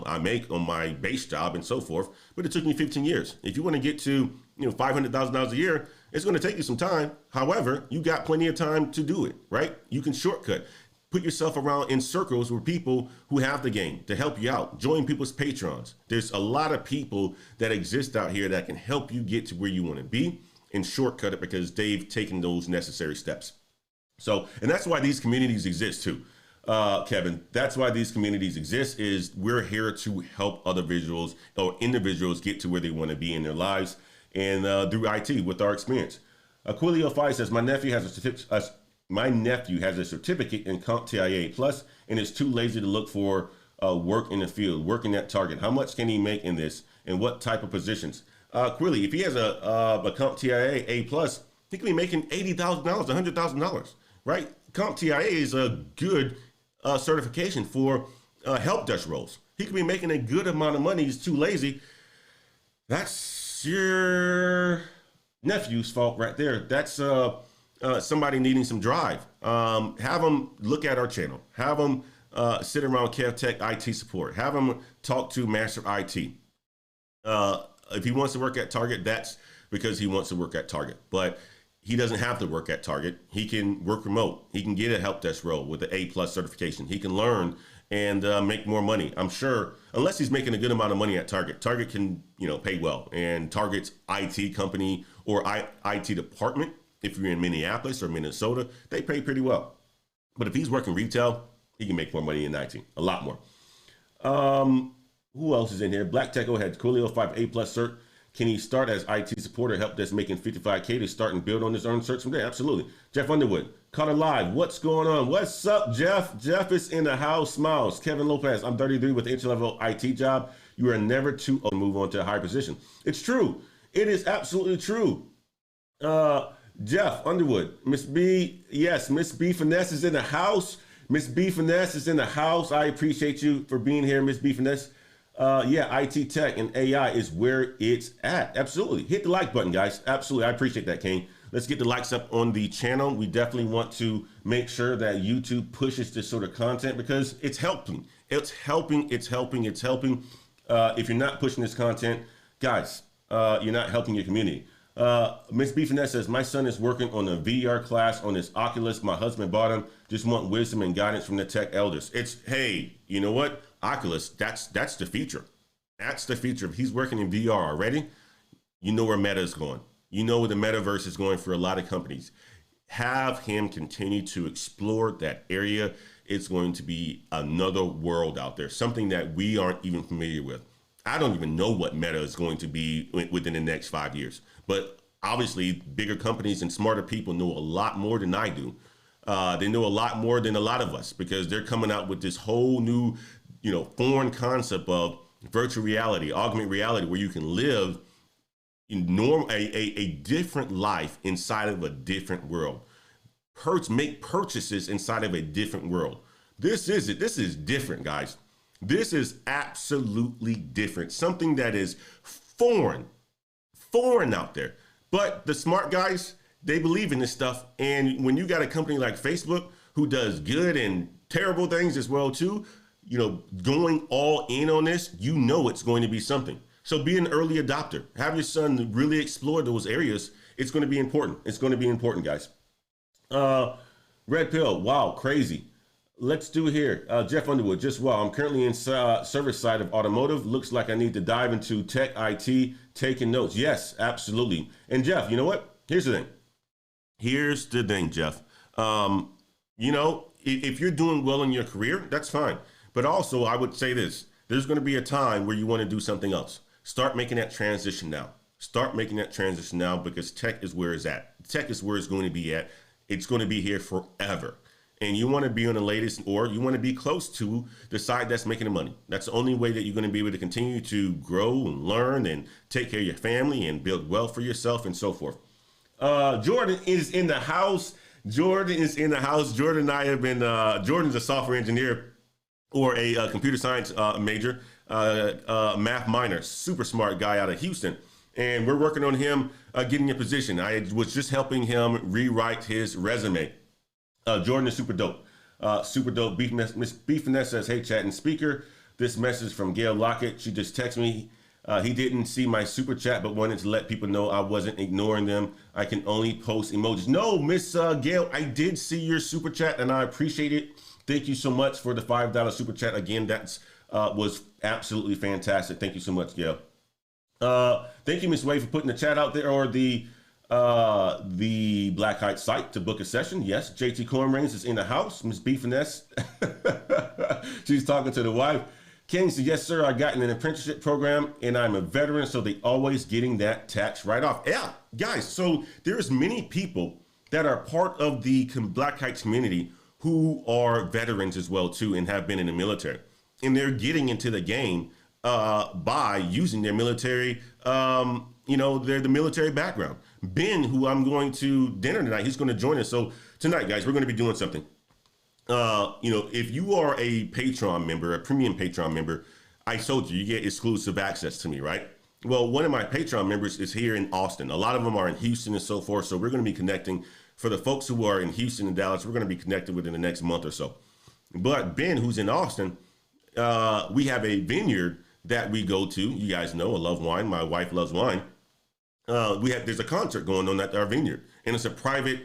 I make on my base job and so forth, but it took me 15 years. If you want to get to, $500,000 a year, it's going to take you some time. However, you got plenty of time to do it, right? You can shortcut. Put yourself around in circles with people who have the game to help you out. Join people's Patrons. There's a lot of people that exist out here that can help you get to where you want to be and shortcut it because they've taken those necessary steps. So, and that's why these communities exist too, Kevin. That's why these communities exist, is we're here to help other visuals or individuals get to where they want to be in their lives and through IT with our experience. Aquilio 5 says, my nephew has a certificate in CompTIA Plus and is too lazy to look for work in the field, working at Target. How much can he make in this and what type of positions? Quilly, if he has a CompTIA A Plus, he can be making $80,000, $100,000, right? CompTIA is a good certification for help desk roles. He could be making a good amount of money. He's too lazy. That's your nephew's fault right there. That's somebody needing some drive. Have them look at our channel. Have them sit around KevTech IT support. Have them talk to Master I.T. If he wants to work at Target, that's because he wants to work at Target. But he doesn't have to work at Target. He can work remote. He can get a help desk role with the A+ certification. He can learn and make more money. I'm sure, unless he's making a good amount of money at Target. Target can, pay well. And Target's IT company or IT department, if you're in Minneapolis or Minnesota, they pay pretty well. But if he's working retail, he can make more money in IT, a lot more. Who else is in here? Black Techo had Coolio 5 A+ cert. Can he start as IT supporter, help that's making $55K to start and build on his own certs from there? Absolutely. Jeff Underwood, caught alive. What's going on? What's up, Jeff? Jeff is in the house. Smiles. Kevin Lopez, I'm 33 with an entry-level IT job. You are never too old to move on to a higher position. It's true. It is absolutely true. Jeff Underwood, Miss B, yes, Miss B Finesse is in the house. Miss B Finesse is in the house. I appreciate you for being here, Miss B Finesse. Yeah, IT tech and AI is where it's at. Absolutely. Hit the like button, guys. Absolutely. I appreciate that, Kane. Let's get the likes up on the channel. We definitely want to make sure that YouTube pushes this sort of content because it's helping. It's helping. It's helping. It's helping. If you're not pushing this content, guys, You're not helping your community. Miss B Finesse says, my son is working on a VR class on his Oculus. My husband bought him. Just want wisdom and guidance from the tech elders. It's, hey, you know what? Oculus, that's the future. That's the future. If he's working in VR already, you know where Meta is going. You know where the metaverse is going for a lot of companies. Have him continue to explore that area. It's going to be another world out there, something that we aren't even familiar with. I don't even know what Meta is going to be within the next 5 years. But obviously, bigger companies and smarter people know a lot more than I do. They know a lot more than a lot of us because they're coming out with this whole new, foreign concept of virtual reality, augmented reality, where you can live a different life inside of a different world. Make purchases inside of a different world. This is it. This is different, guys. This is absolutely different. Something that is foreign out there. But the smart guys, they believe in this stuff. And when you got a company like Facebook who does good and terrible things as well too, going all in on this, it's going to be something. So be an early adopter. Have your son really explore those areas. It's going to be important. It's going to be important, guys. Red Pill, wow, crazy. Let's do here. Jeff Underwood, just wow. I'm currently in service side of automotive. Looks like I need to dive into tech IT, taking notes. Yes, absolutely. And Jeff, you know what? Here's the thing, Jeff. If you're doing well in your career, that's fine. But also, I would say this. There's going to be a time where you want to do something else. Start making that transition now. Because tech is where it's at. Tech is where it's going to be at. It's going to be here forever. And you want to be on the latest, or you want to be close to the side that's making the money. That's the only way that you're going to be able to continue to grow and learn and take care of your family and build wealth for yourself and so forth. Jordan is in the house. Jordan and I have been, Jordan's a software engineer or a computer science major, math minor, super smart guy out of Houston. And we're working on him getting a position. I was just helping him rewrite his resume. Jordan is super dope. Miss B Finesse says, hey, chat and speaker. This message from Gail Lockett. She just texted me. He didn't see my super chat, but wanted to let people know I wasn't ignoring them. I can only post emojis. No, Miss Gail, I did see your super chat and I appreciate it. Thank you so much for the $5 super chat. Again, that's was absolutely fantastic. Thank you so much, Gail. Thank you, Miss Wade, for putting the chat out there, or the Black Heights site to book a session. Yes, JT Cornrings is in the house. Miss B Finesse, she's talking to the wife. King said, yes, sir, I got in an apprenticeship program and I'm a veteran, so they always getting that tax write-off. Yeah, guys, so there's many people that are part of the Black Heights community who are veterans as well, too, and have been in the military. And they're getting into the game by using their military, they're the military background. Ben, who I'm going to dinner tonight, he's going to join us. So tonight, guys, we're going to be doing something. If you are a Patreon member, a premium Patreon member, I told you get exclusive access to me, right? Well, one of my Patreon members is here in Austin. A lot of them are in Houston and so forth. So we're going to be connecting. For the folks who are in Houston and Dallas, we're going to be connected within the next month or so. But Ben, who's in Austin, we have a vineyard that we go to. You guys know I love wine. My wife loves wine. There's a concert going on at our vineyard, and it's a private,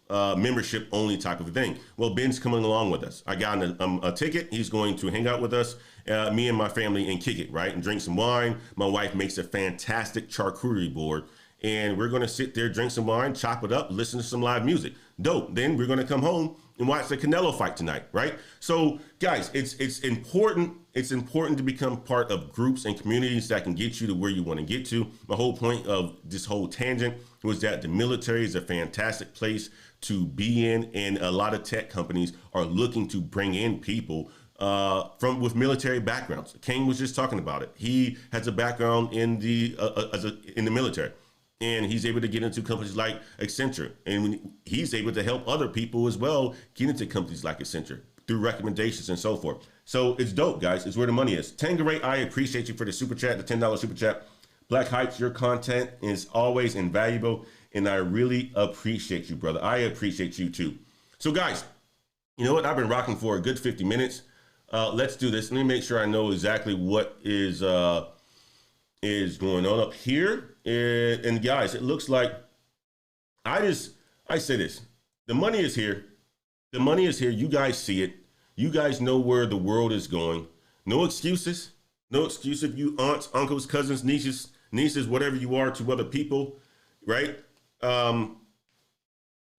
membership only type of thing. Well, Ben's coming along with us. I got a ticket. He's going to hang out with us, me and my family, and kick it, right? And drink some wine. My wife makes a fantastic charcuterie board, and we're going to sit there, drink some wine, chop it up, listen to some live music. Dope. Then we're going to come home and watch the Canelo fight tonight, right? So, guys, it's important. It's important to become part of groups and communities that can get you to where you want to get to. The whole point of this whole tangent was that the military is a fantastic place to be in, and a lot of tech companies are looking to bring in people with military backgrounds. Kane was just talking about it. He has a background in the military, and he's able to get into companies like Accenture, and he's able to help other people as well get into companies like Accenture through recommendations and so forth. So it's dope, guys. It's where the money is. Tangeray, I appreciate you for the super chat, the $10 super chat. Black Heights, your content is always invaluable, and I really appreciate you, brother. I appreciate you too. So, guys, you know what? I've been rocking for a good 50 minutes. Let's do this. Let me make sure I know exactly what is is going on up here. And guys, it looks like I say this. The money is here. The money is here. You guys see it. You guys know where the world is going. No excuses. No excuse if you aunts, uncles, cousins, nieces, whatever you are to other people, right?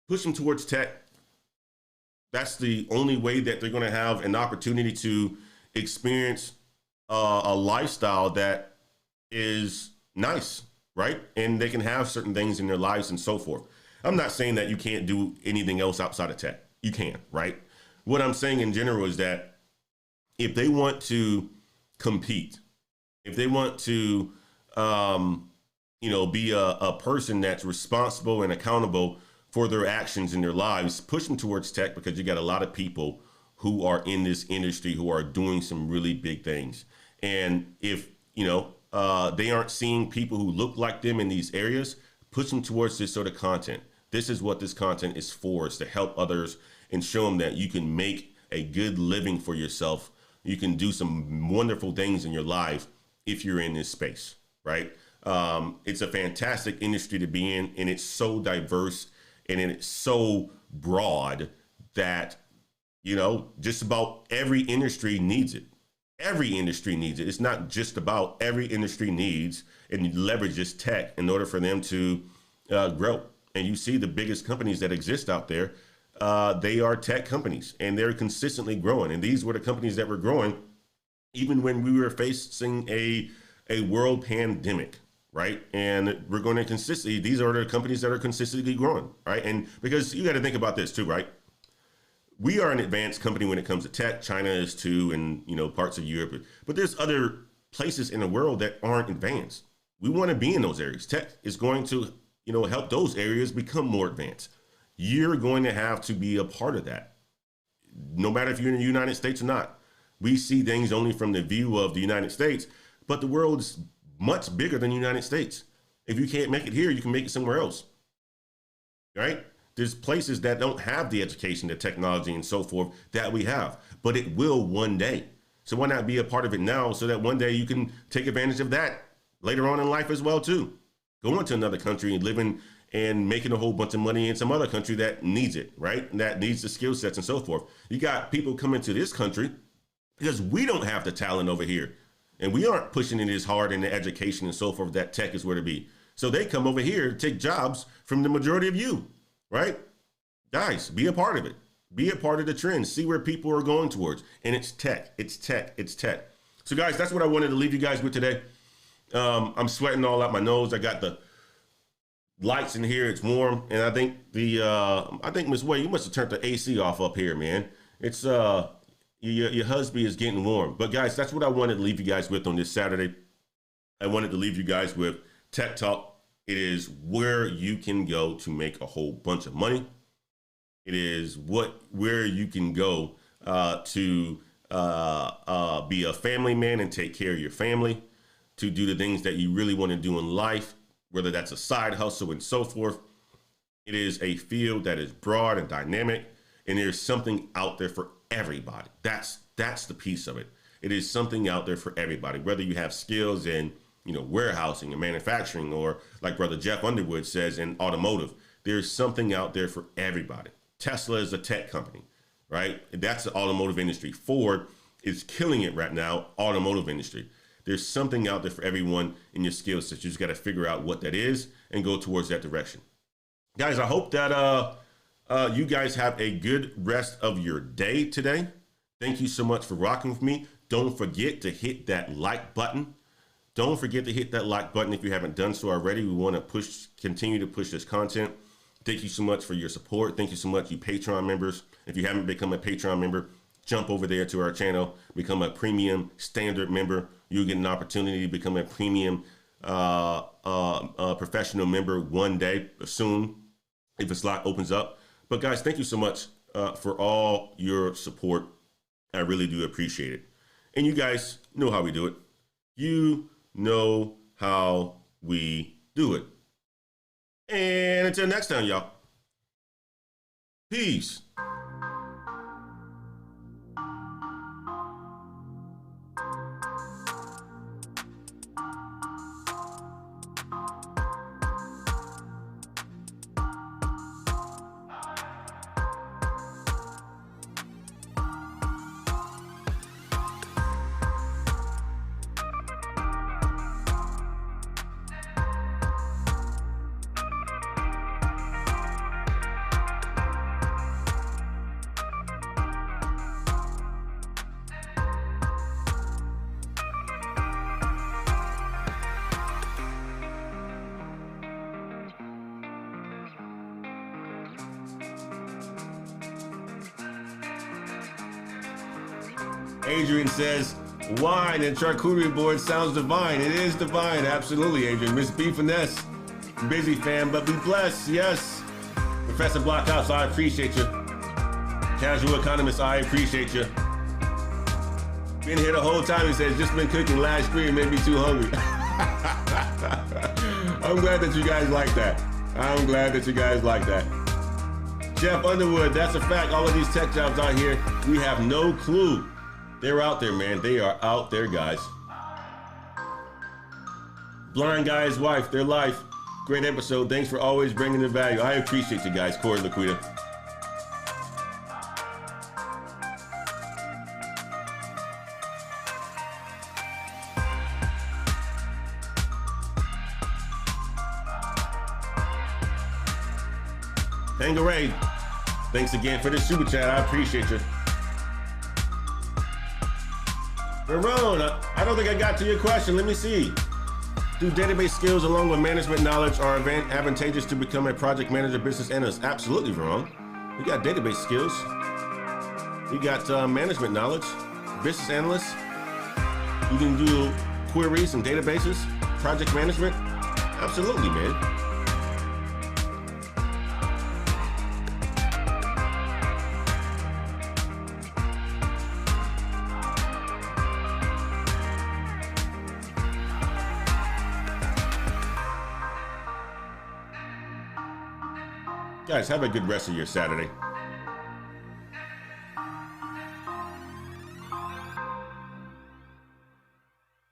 Push them towards tech. That's the only way that they're going to have an opportunity to experience a lifestyle that is nice, right? And they can have certain things in their lives and so forth. I'm not saying that you can't do anything else outside of tech. You can, right? What I'm saying in general is that if they want to compete, if they want to, be a person that's responsible and accountable for their actions in their lives, push them towards tech, because you got a lot of people who are in this industry who are doing some really big things. And if, they aren't seeing people who look like them in these areas, push them towards this sort of content. This is what this content is for, is to help others and show them that you can make a good living for yourself. You can do some wonderful things in your life if you're in this space, right? It's a fantastic industry to be in, and it's so diverse and it's so broad that, just about every industry needs it. Every industry needs it. It's not just about, every industry needs and leverages tech in order for them to grow. And you see the biggest companies that exist out there, they are tech companies, and they're consistently growing. And these were the companies that were growing even when we were facing a world pandemic, right? And we're going to consistently, these are the companies that are consistently growing, right? And because you got to think about this too, right? We are an advanced company when it comes to tech. China is too, and parts of Europe. But there's other places in the world that aren't advanced. We want to be in those areas. Tech is going to, help those areas become more advanced. You're going to have to be a part of that, no matter if you're in the United States or not. We see things only from the view of the United States, but the world is much bigger than the United States. If you can't make it here, you can make it somewhere else, right? There's places that don't have the education, the technology, and so forth that we have, but it will one day. So why not be a part of it now, so that one day you can take advantage of that later on in life as well too. Going to another country and living and making a whole bunch of money in some other country that needs it, right? And that needs the skill sets and so forth. You got people coming to this country because we don't have the talent over here, and we aren't pushing it as hard in the education and so forth that tech is where to be. So they come over here to take jobs from the majority of you, right? Guys, be a part of it. Be a part of the trend. See where people are going towards. And it's tech. It's tech. It's tech. So guys, that's what I wanted to leave you guys with today. I'm sweating all out my nose. I got the lights in here. It's warm. And I think Miss Way, you must have turned the AC off up here, man. It's your husband is getting warm. But guys, that's what I wanted to leave you guys with on this Saturday. I wanted to leave you guys with Tech Talk. It is where you can go to make a whole bunch of money. It is where you can go to be a family man and take care of your family, to do the things that you really want to do in life, whether that's a side hustle and so forth. It is a field that is broad and dynamic, and there's something out there for everybody. That's the piece of it. It is something out there for everybody, whether you have skills in warehousing and manufacturing, or like Brother Jeff Underwood says, in automotive. There's something out there for everybody. Tesla is a tech company, right? That's the automotive industry. Ford is killing it right now, automotive industry. There's something out there for everyone in your skill set. You just got to figure out what that is and go towards that direction. Guys, I hope that you guys have a good rest of your day today. Thank you so much for rocking with me. Don't forget to hit that like button. Don't forget to hit that like button if you haven't done so already. We want to continue to push this content. Thank you so much for your support. Thank you so much, you Patreon members. If you haven't become a Patreon member, jump over there to our channel, become a premium standard member. You'll get an opportunity to become a premium professional member one day soon, if a slot opens up. But guys, thank you so much for all your support. I really do appreciate it. And you guys know how we do it. You know how we do it. And until next time, y'all. Peace. Adrian says, wine and charcuterie board sounds divine. It is divine, absolutely, Adrian. Miss B Finesse, busy fan, but be blessed, yes. Professor Blockhouse, I appreciate you. Casual Economist, I appreciate you. Been here the whole time, he says, just been cooking last stream, made me too hungry. I'm glad that you guys like that. I'm glad that you guys like that. Jeff Underwood, that's a fact. All of these tech jobs out here, we have no clue. They're out there, man. They are out there, guys. Blind Guy's Wife, their life. Great episode. Thanks for always bringing the value. I appreciate you guys. Corey Laquita. Tangeray, thanks again for the super chat. I appreciate you. Ramon, I don't think I got to your question. Let me see. Do database skills along with management knowledge are advantageous to become a project manager, business analyst? Absolutely, Ramon. We got database skills. We got management knowledge, business analyst. You can do queries and databases, project management. Absolutely, man. Guys, have a good rest of your Saturday.